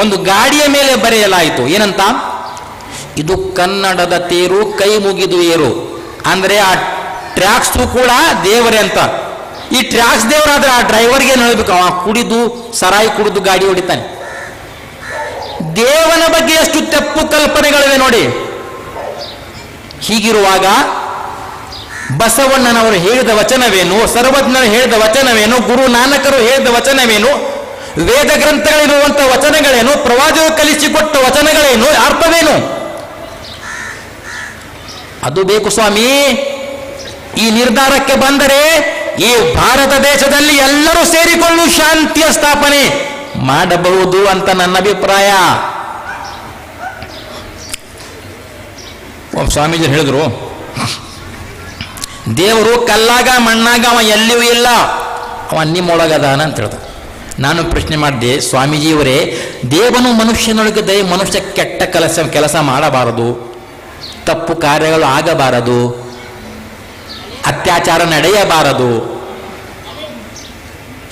ಒಂದು ಗಾಡಿಯ ಮೇಲೆ ಬರೆಯಲಾಯಿತು, ಏನಂತ? ಇದು ಕನ್ನಡದ ತೇರು, ಕೈ ಮುಗಿದು ಏರು. ಅಂದರೆ ಆ ಟ್ರ್ಯಾಕ್ಸು ಕೂಡ ದೇವರೇ ಅಂತ. ಈ ಟ್ರ್ಯಾಕ್ಸ್ ದೇವರಾದ್ರೆ ಆ ಡ್ರೈವರ್ಗೆ ಏನು ಹೇಳಬೇಕು? ಕುಡಿದು ಸರಾಯಿ ಕುಡಿದು ಗಾಡಿ ಹೊಡಿತಾನೆ. ದೇವನ ಬಗ್ಗೆ ಎಷ್ಟು ತಪ್ಪು ಕಲ್ಪನೆಗಳಿವೆ ನೋಡಿ. ಹೀಗಿರುವಾಗ ಬಸವಣ್ಣನವರು ಹೇಳಿದ ವಚನವೇನು? ಸರ್ವಜ್ಞರು ಹೇಳಿದ ವಚನವೇನು? ಗುರು ನಾನಕರು ಹೇಳಿದ ವಚನವೇನು? ವೇದ ಗ್ರಂಥಗಳಿರುವಂತಹ ವಚನಗಳೇನು? ಪ್ರವಾದಿಗಳು ಕಲಿಸಿಕೊಟ್ಟ ವಚನಗಳೇನು? ಅರ್ಥವೇನು? ಅದು ಬೇಕು ಸ್ವಾಮಿ. ಈ ನಿರ್ಧಾರಕ್ಕೆ ಬಂದರೆ ಈ ಭಾರತ ದೇಶದಲ್ಲಿ ಎಲ್ಲರೂ ಸೇರಿಕೊಂಡು ಶಾಂತಿಯ ಸ್ಥಾಪನೆ ಮಾಡಬಹುದು ಅಂತ ನನ್ನ ಅಭಿಪ್ರಾಯ. ಸ್ವಾಮೀಜಿ ಹೇಳಿದ್ರು, ದೇವರು ಕಲ್ಲಾಗ ಮಣ್ಣಾಗ ಅವ ಎಲ್ಲಿಯೂ ಇಲ್ಲ, ಅವ ನಿಮ್ಮೊಳಗದಾನ ಅಂತ ಹೇಳ್ದ. ನಾನು ಪ್ರಶ್ನೆ ಮಾಡಿದೆ, ಸ್ವಾಮೀಜಿಯವರೇ, ದೇವನು ಮನುಷ್ಯನೊಳಗಿದೆ, ಮನುಷ್ಯ ಕೆಟ್ಟ ಕೆಲಸ ಮಾಡಬಾರದು, ತಪ್ಪು ಕಾರ್ಯಗಳು ಆಗಬಾರದು, ಅತ್ಯಾಚಾರ ನಡೆಯಬಾರದು.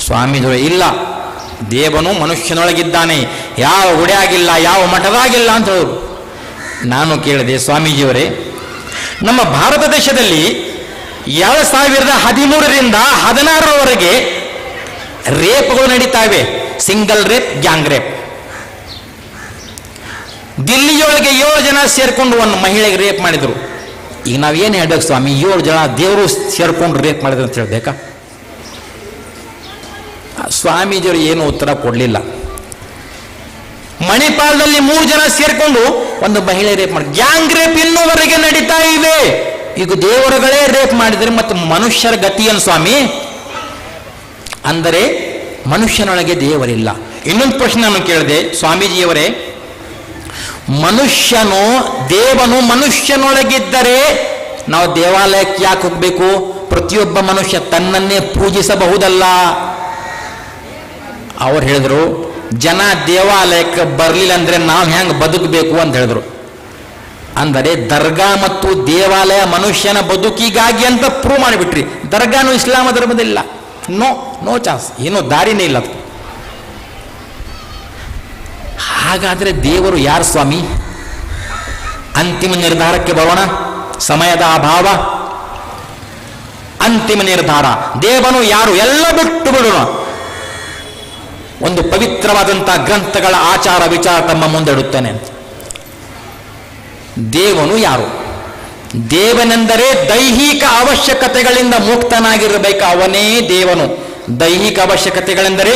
ಸ್ವಾಮೀಜಿಗಳು, ಇಲ್ಲ, ದೇವನು ಮನುಷ್ಯನೊಳಗಿದ್ದಾನೆ, ಯಾವ ಗುಡಿಯಾಗಿಲ್ಲ, ಯಾವ ಮಠದಾಗಿಲ್ಲ ಅಂತ ಹೇಳಿದ್ರು. ನಾನು ಕೇಳಿದೆ, ಸ್ವಾಮೀಜಿಯವರೇ, ನಮ್ಮ ಭಾರತ ದೇಶದಲ್ಲಿ 2013ರಿಂದ 2016ರವರೆಗೆ ರೇಪ್ಗಳು ನಡೀತಾ ಇವೆ. Single rape, gang rape. ದಿಲ್ಲಿಯೊಳಗೆ 7 ಜನ ಸೇರ್ಕೊಂಡು ಒಂದು ಮಹಿಳೆಗೆ ರೇಪ್ ಮಾಡಿದ್ರು. ಈಗ ನಾವೇನು ಹೇಳ್ಬೇಕು ಸ್ವಾಮಿ? 7 ಜನ ದೇವರು ಸೇರ್ಕೊಂಡು ರೇಪ್ ಮಾಡಿದ್ರು ಅಂತ ಹೇಳ್ಬೇಕಾ? ಸ್ವಾಮೀಜಿಯವರು ಏನು ಉತ್ತರ ಕೊಡಲಿಲ್ಲ. ಮಣಿಪಾಲದಲ್ಲಿ 3 ಜನ ಸೇರ್ಕೊಂಡು ಒಂದು ಮಹಿಳೆ ರೇಪ್ ಮಾಡಿ, ಗ್ಯಾಂಗ್ ರೇಪ್ ಇನ್ನೂವರೆಗೆ ನಡೀತಾ ಇವೆ. ಈಗ ದೇವರುಗಳೇ ರೇಪ್ ಮಾಡಿದರೆ ಮತ್ತು ಮನುಷ್ಯರ ಗತಿಯನ್ನು ಸ್ವಾಮಿ? ಅಂದರೆ ಮನುಷ್ಯನೊಳಗೆ ದೇವರಿಲ್ಲ. ಇನ್ನೊಂದು ಪ್ರಶ್ನೆ ನಾನು ಕೇಳಿದೆ, ಸ್ವಾಮೀಜಿಯವರೇ, ದೇವನು ಮನುಷ್ಯನೊಳಗಿದ್ದರೆ ನಾವು ದೇವಾಲಯಕ್ಕೆ ಯಾಕೆ ಹೋಗ್ಬೇಕು? ಪ್ರತಿಯೊಬ್ಬ ಮನುಷ್ಯ ತನ್ನನ್ನೇ ಪೂಜಿಸಬಹುದಲ್ಲ. ಅವ್ರು ಹೇಳಿದ್ರು, ಜನ ದೇವಾಲಯಕ್ಕೆ ಬರಲಿಲ್ಲ ಅಂದ್ರೆ ನಾವು ಹೆಂಗೆ ಬದುಕಬೇಕು ಅಂತ ಹೇಳಿದ್ರು. ಅಂದರೆ ದರ್ಗಾ ಮತ್ತು ದೇವಾಲಯ ಮನುಷ್ಯನ ಬದುಕಿಗಾಗಿ ಅಂತ ಪ್ರೂವ್ ಮಾಡಿಬಿಟ್ರಿ. ದರ್ಗಾನು ಇಸ್ಲಾಮ ಧರ್ಮದಿಲ್ಲ. ನೋ ಚಾನ್ಸ್, ಏನೋ ದಾರಿನೇ ಇಲ್ಲ. ಹಾಗಾದ್ರೆ ದೇವರು ಯಾರು ಸ್ವಾಮಿ? ಅಂತಿಮ ನಿರ್ಧಾರಕ್ಕೆ ಬರೋಣ. ಸಮಯದ ಅಭಾವ. ಅಂತಿಮ ನಿರ್ಧಾರ, ದೇವನು ಯಾರು? ಎಲ್ಲ ಬಿಟ್ಟು ಬಿಡೋಣ. ಒಂದು ಪವಿತ್ರವಾದಂತಹ ಗ್ರಂಥಗಳ ಆಚಾರ ವಿಚಾರ ತಮ್ಮ ಮುಂದೆ ಇಡುತ್ತೇನೆ. ದೇವನು ಯಾರು? ದೇವನೆಂದರೆ ದೈಹಿಕ ಅವಶ್ಯಕತೆಗಳಿಂದ ಮುಕ್ತನಾಗಿರಬೇಕು, ಅವನೇ ದೇವನು. ದೈಹಿಕ ಅವಶ್ಯಕತೆಗಳೆಂದರೆ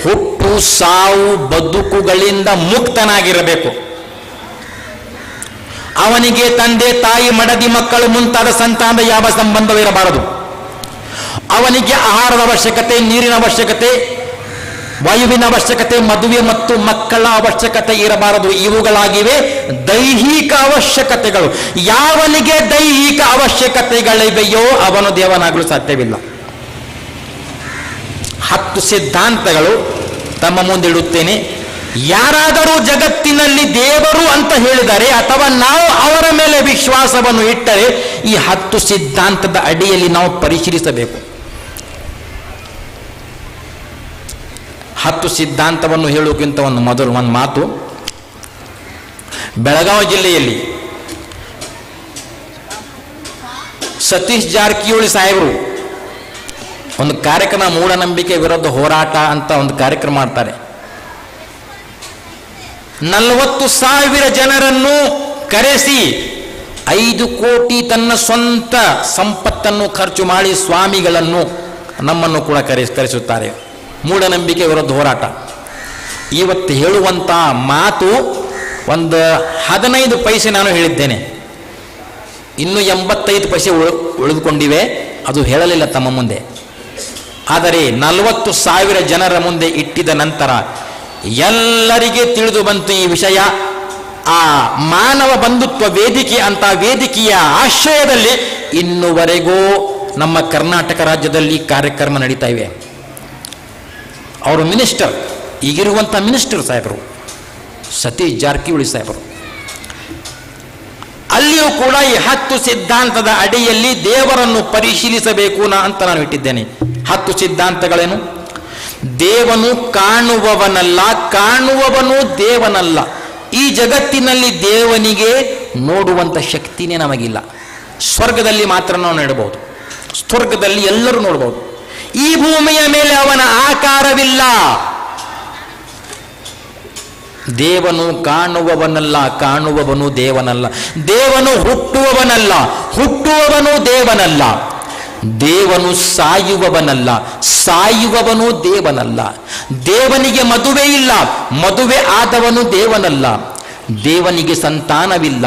ಹುಟ್ಟು ಸಾವು ಬದುಕುಗಳಿಂದ ಮುಕ್ತನಾಗಿರಬೇಕು. ಅವನಿಗೆ ತಂದೆ ತಾಯಿ ಮಡದಿ ಮಕ್ಕಳು ಮುಂತಾದ ಸಂತಾನದ ಯಾವ ಸಂಬಂಧವಿರಬಾರದು. ಅವನಿಗೆ ಆಹಾರದ ಅವಶ್ಯಕತೆ, ನೀರಿನ ಅವಶ್ಯಕತೆ, ವಾಯುವಿನ ಅವಶ್ಯಕತೆ, ಮದುವೆ ಮತ್ತು ಮಕ್ಕಳ ಅವಶ್ಯಕತೆ ಇರಬಾರದು. ಇವುಗಳಾಗಿವೆ ದೈಹಿಕ ಅವಶ್ಯಕತೆಗಳು. ಯಾವನಿಗೆ ದೈಹಿಕ ಅವಶ್ಯಕತೆಗಳಿವೆಯೋ ಅವನು ದೇವನಾಗಲು ಸಾಧ್ಯವಿಲ್ಲ. 10 ಸಿದ್ಧಾಂತಗಳು ತಮ್ಮ ಮುಂದಿಡುತ್ತೇನೆ. ಯಾರಾದರೂ ಜಗತ್ತಿನಲ್ಲಿ ದೇವರು ಅಂತ ಹೇಳಿದರೆ ಅಥವಾ ನಾವು ಅವರ ಮೇಲೆ ವಿಶ್ವಾಸವನ್ನು ಇಟ್ಟರೆ ಈ 10 ಸಿದ್ಧಾಂತದ ಅಡಿಯಲ್ಲಿ ನಾವು ಪರಿಶೀಲಿಸಬೇಕು. 10 ಸಿದ್ಧಾಂತವನ್ನು ಹೇಳುವುದಕ್ಕಿಂತ ಒಂದು ಮಾತು. ಬೆಳಗಾವಿ ಜಿಲ್ಲೆಯಲ್ಲಿ ಸತೀಶ್ ಜಾರಕಿಹೊಳಿ ಸಾಹೇಬರು ಒಂದು ಕಾರ್ಯಕ್ರಮ, ಮೂಢನಂಬಿಕೆ ವಿರುದ್ಧ ಹೋರಾಟ ಅಂತ ಒಂದು ಕಾರ್ಯಕ್ರಮ ಮಾಡ್ತಾರೆ. 40,000 ಜನರನ್ನು ಕರೆಸಿ 5 ಕೋಟಿ ತನ್ನ ಸ್ವಂತ ಸಂಪತ್ತನ್ನು ಖರ್ಚು ಮಾಡಿ ಸ್ವಾಮಿಗಳನ್ನು ನಮ್ಮನ್ನು ಕೂಡ ಕರೆಸುತ್ತಾರೆ. ಮೂಢನಂಬಿಕೆ ವಿರುದ್ಧ ಹೋರಾಟ. ಇವತ್ತು ಹೇಳುವಂಥ ಮಾತು ಒಂದು 15 ಪೈಸೆ ನಾನು ಹೇಳಿದ್ದೇನೆ, ಇನ್ನು 85 ಪೈಸೆ ಉಳಿದುಕೊಂಡಿವೆ. ಅದು ಹೇಳಲಿಲ್ಲ ತಮ್ಮ ಮುಂದೆ. ಆದರೆ 40,000 ಜನರ ಮುಂದೆ ಇಟ್ಟಿದ ನಂತರ ಎಲ್ಲರಿಗೆ ತಿಳಿದು ಬಂತು ಈ ವಿಷಯ. ಆ ಮಾನವ ಬಂಧುತ್ವ ವೇದಿಕೆ ಅಂತ ವೇದಿಕೆಯ ಆಶ್ರಯದಲ್ಲಿ ಇನ್ನುವರೆಗೂ ನಮ್ಮ ಕರ್ನಾಟಕ ರಾಜ್ಯದಲ್ಲಿ ಕಾರ್ಯಕ್ರಮ ನಡೀತಾ ಇವೆ. ಅವರು ಮಿನಿಸ್ಟರ್, ಈಗಿರುವಂಥ ಮಿನಿಸ್ಟರ್ ಸಾಹೇಬರು ಸತೀಶ್ ಜಾರಕಿಹೊಳಿ ಸಾಹೇಬರು. ಅಲ್ಲಿಯೂ ಕೂಡ ಈ 10 ಸಿದ್ಧಾಂತದ ಅಡಿಯಲ್ಲಿ ದೇವರನ್ನು ಪರಿಶೀಲಿಸಬೇಕು ಅಂತ ನಾನು ಇಟ್ಟಿದ್ದೇನೆ. 10 ಸಿದ್ಧಾಂತಗಳೇನು? ದೇವನು ಕಾಣುವವನಲ್ಲ, ಕಾಣುವವನು ದೇವನಲ್ಲ. ಈ ಜಗತ್ತಿನಲ್ಲಿ ದೇವನಿಗೆ ನೋಡುವಂಥ ಶಕ್ತಿನೇ ನಮಗಿಲ್ಲ. ಸ್ವರ್ಗದಲ್ಲಿ ಮಾತ್ರ ನಾವು ನೋಡಬಹುದು, ಸ್ವರ್ಗದಲ್ಲಿ ಎಲ್ಲರೂ ನೋಡಬಹುದು. ಈ ಭೂಮಿಯ ಮೇಲೆ ಅವನ ಆಕಾರವಿಲ್ಲ. ದೇವನು ಕಾಣುವವನಲ್ಲ, ಕಾಣುವವನು ದೇವನಲ್ಲ. ದೇವನು ಹುಟ್ಟುವವನಲ್ಲ, ಹುಟ್ಟುವವನು ದೇವನಲ್ಲ. ದೇವನು ಸಾಯುವವನಲ್ಲ, ಸಾಯುವವನು ದೇವನಲ್ಲ. ದೇವನಿಗೆ ಮದುವೆ ಇಲ್ಲ, ಮದುವೆ ಆದವನು ದೇವನಲ್ಲ. ದೇವನಿಗೆ ಸಂತಾನವಿಲ್ಲ,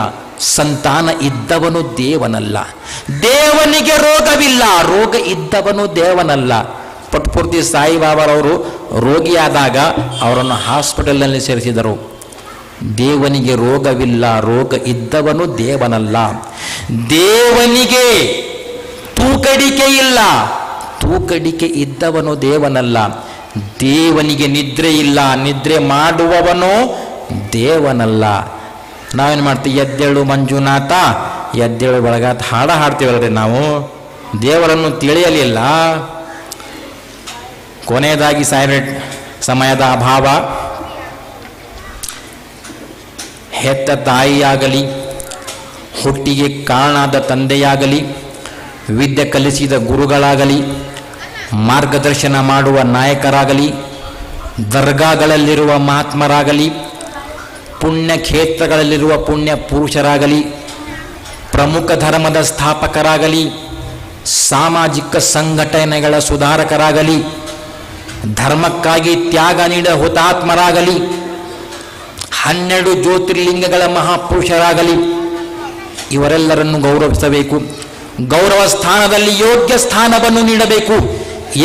ಸಂತಾನ ಇದ್ದವನು ದೇವನಲ್ಲ. ದೇವನಿಗೆ ರೋಗವಿಲ್ಲ, ರೋಗ ಇದ್ದವನು ದೇವನಲ್ಲ. ಪಟ್ಪೂರ್ತಿ ಸಾಯಿಬಾಬಾರವರು ರೋಗಿಯಾದಾಗ ಅವರನ್ನು ಹಾಸ್ಪಿಟಲ್ನಲ್ಲಿ ಸೇರಿಸಿದರು. ದೇವನಿಗೆ ರೋಗವಿಲ್ಲ, ರೋಗ ಇದ್ದವನು ದೇವನಲ್ಲ. ದೇವನಿಗೆ ತೂಕಡಿಕೆ ಇಲ್ಲ, ತೂಕಡಿಕೆ ಇದ್ದವನು ದೇವನಲ್ಲ. ದೇವನಿಗೆ ನಿದ್ರೆ ಇಲ್ಲ, ನಿದ್ರೆ ಮಾಡುವವನು ದೇವನಲ್ಲ. ನಾವೇನು ಮಾಡ್ತೀವಿ? ಎದ್ದೇಳು ಮಂಜುನಾಥ, ಎದ್ದೇಳು ಬೆಳಗಾತ ಹಾಡ ಹಾಡ್ತೀವಲ್ರಿ ನಾವು. ದೇವರನ್ನು ತಿಳಿಯಲಿಲ್ಲ. ಕೊನೆಯದಾಗಿ ಸಮಯದ ಅಭಾವ. ಹೆತ್ತ ತಾಯಿಯಾಗಲಿ, ಹುಟ್ಟಿಗೆ ಕಾರಣಾದ ತಂದೆಯಾಗಲಿ, ವಿದ್ಯೆ ಕಲಿಸಿದ ಗುರುಗಳಾಗಲಿ, ಮಾರ್ಗದರ್ಶನ ಮಾಡುವ ನಾಯಕರಾಗಲಿ, ದರ್ಗಾಗಳಲ್ಲಿರುವ ಮಹಾತ್ಮರಾಗಲಿ, ಪುಣ್ಯ ಕ್ಷೇತ್ರಗಳಲ್ಲಿರುವ ಪುಣ್ಯ ಪುರುಷರಾಗಲಿ, ಪ್ರಮುಖ ಧರ್ಮದ ಸ್ಥಾಪಕರಾಗಲಿ, ಸಾಮಾಜಿಕ ಸಂಘಟನೆಗಳ ಸುಧಾರಕರಾಗಲಿ, ಧರ್ಮಕ್ಕಾಗಿ ತ್ಯಾಗ ನೀಡಿದ ಹುತಾತ್ಮರಾಗಲಿ, 12 ಜ್ಯೋತಿರ್ಲಿಂಗಗಳ ಮಹಾಪುರುಷರಾಗಲಿ, ಇವರೆಲ್ಲರನ್ನು ಗೌರವಿಸಬೇಕು. ಗೌರವ ಸ್ಥಾನದಲ್ಲಿ ಯೋಗ್ಯ ಸ್ಥಾನವನ್ನು ನೀಡಬೇಕು.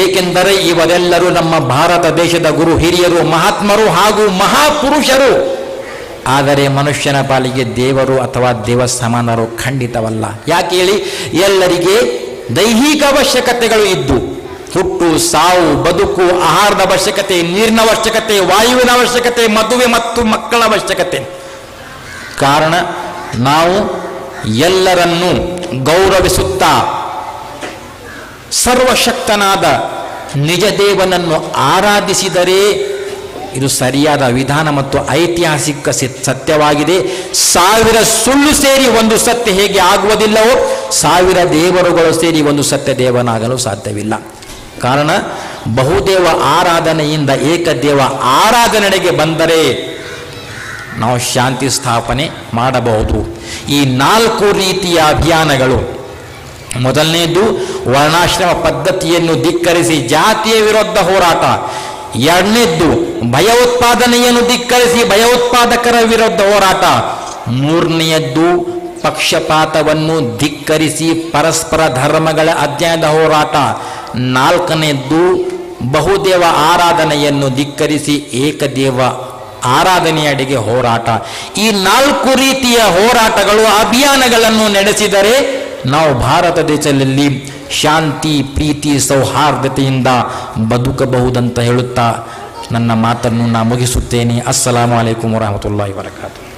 ಏಕೆಂದರೆ ಇವರೆಲ್ಲರೂ ನಮ್ಮ ಭಾರತ ದೇಶದ ಗುರು ಹಿರಿಯರು, ಮಹಾತ್ಮರು ಹಾಗೂ ಮಹಾಪುರುಷರು. ಆದರೆ ಮನುಷ್ಯನ ಪಾಲಿಗೆ ದೇವರು ಅಥವಾ ದೇವ ಸಮಾನರು ಖಂಡಿತವಲ್ಲ. ಯಾಕೆ ಹೇಳಿ? ಎಲ್ಲರಿಗೆ ದೈಹಿಕ ಅವಶ್ಯಕತೆಗಳು ಇದ್ದು, ಹುಟ್ಟು ಸಾವು ಬದುಕು, ಆಹಾರದ ಅವಶ್ಯಕತೆ, ನೀರಿನ ಅವಶ್ಯಕತೆ, ವಾಯುವಿನ ಅವಶ್ಯಕತೆ, ಮದುವೆ ಮತ್ತು ಮಕ್ಕಳ ಅವಶ್ಯಕತೆ. ಕಾರಣ ನಾವು ಎಲ್ಲರನ್ನೂ ಗೌರವಿಸುತ್ತಾ ಸರ್ವಶಕ್ತನಾದ ನಿಜ ದೇವನನ್ನು ಆರಾಧಿಸಿದರೆ ಇದು ಸರಿಯಾದ ವಿಧಾನ ಮತ್ತು ಐತಿಹಾಸಿಕ ಸತ್ಯವಾಗಿದೆ. 1000 ಸುಳ್ಳು ಸೇರಿ ಒಂದು ಸತ್ಯ ಹೇಗೆ ಆಗುವುದಿಲ್ಲವೋ 1000 ದೇವರುಗಳು ಸೇರಿ ಒಂದು ಸತ್ಯ ದೇವನಾಗಲು ಸಾಧ್ಯವಿಲ್ಲ. ಕಾರಣ ಬಹುದೇವ ಆರಾಧನೆಯಿಂದ ಏಕದೇವ ಆರಾಧನೆಗೆ ಬಂದರೆ ನಾವು ಶಾಂತಿ ಸ್ಥಾಪನೆ ಮಾಡಬಹುದು. ಈ 4 ರೀತಿಯ ಅಭಿಯಾನಗಳು, ಮೊದಲನೇದು ವರ್ಣಾಶ್ರಮ ಪದ್ಧತಿಯನ್ನು ಧಿಕ್ಕರಿಸಿ ಜಾತಿಯ ವಿರುದ್ಧ ಹೋರಾಟ, ಎರಡನೇದ್ದು ಭಯೋತ್ಪಾದನೆಯನ್ನು ಧಿಕ್ಕರಿಸಿ ಭಯೋತ್ಪಾದಕರ ವಿರುದ್ಧ ಹೋರಾಟ, ಮೂರನೆಯದ್ದು ಪಕ್ಷಪಾತವನ್ನು ಧಿಕ್ಕರಿಸಿ ಪರಸ್ಪರ ಧರ್ಮಗಳ ಅಧ್ಯಯನದ ಹೋರಾಟ, ನಾಲ್ಕನೆಯದ್ದು ಬಹುದೇವ ಆರಾಧನೆಯನ್ನು ಧಿಕ್ಕರಿಸಿ ಏಕದೇವ ಆರಾಧನೆಯಡೆಗೆ ಹೋರಾಟ. ಈ 4 ರೀತಿಯ ಹೋರಾಟಗಳು, ಅಭಿಯಾನಗಳನ್ನು ನಡೆಸಿದರೆ ನಾವು ಭಾರತ ದೇಶದಲ್ಲಿ ಶಾಂತಿ, ಪ್ರೀತಿ, ಸೌಹಾರ್ದತೆಯಿಂದ ಬದುಕಬಹುದಂತ ಹೇಳುತ್ತಾ ನನ್ನ ಮಾತನ್ನು ನಾನು ಮುಗಿಸುತ್ತೇನೆ. ಅಸ್ಸಲಾಮು ಅಲೈಕುಂ ವರಹಮತುಲ್ಲಾಹಿ ವಬರಕಾತುಹು.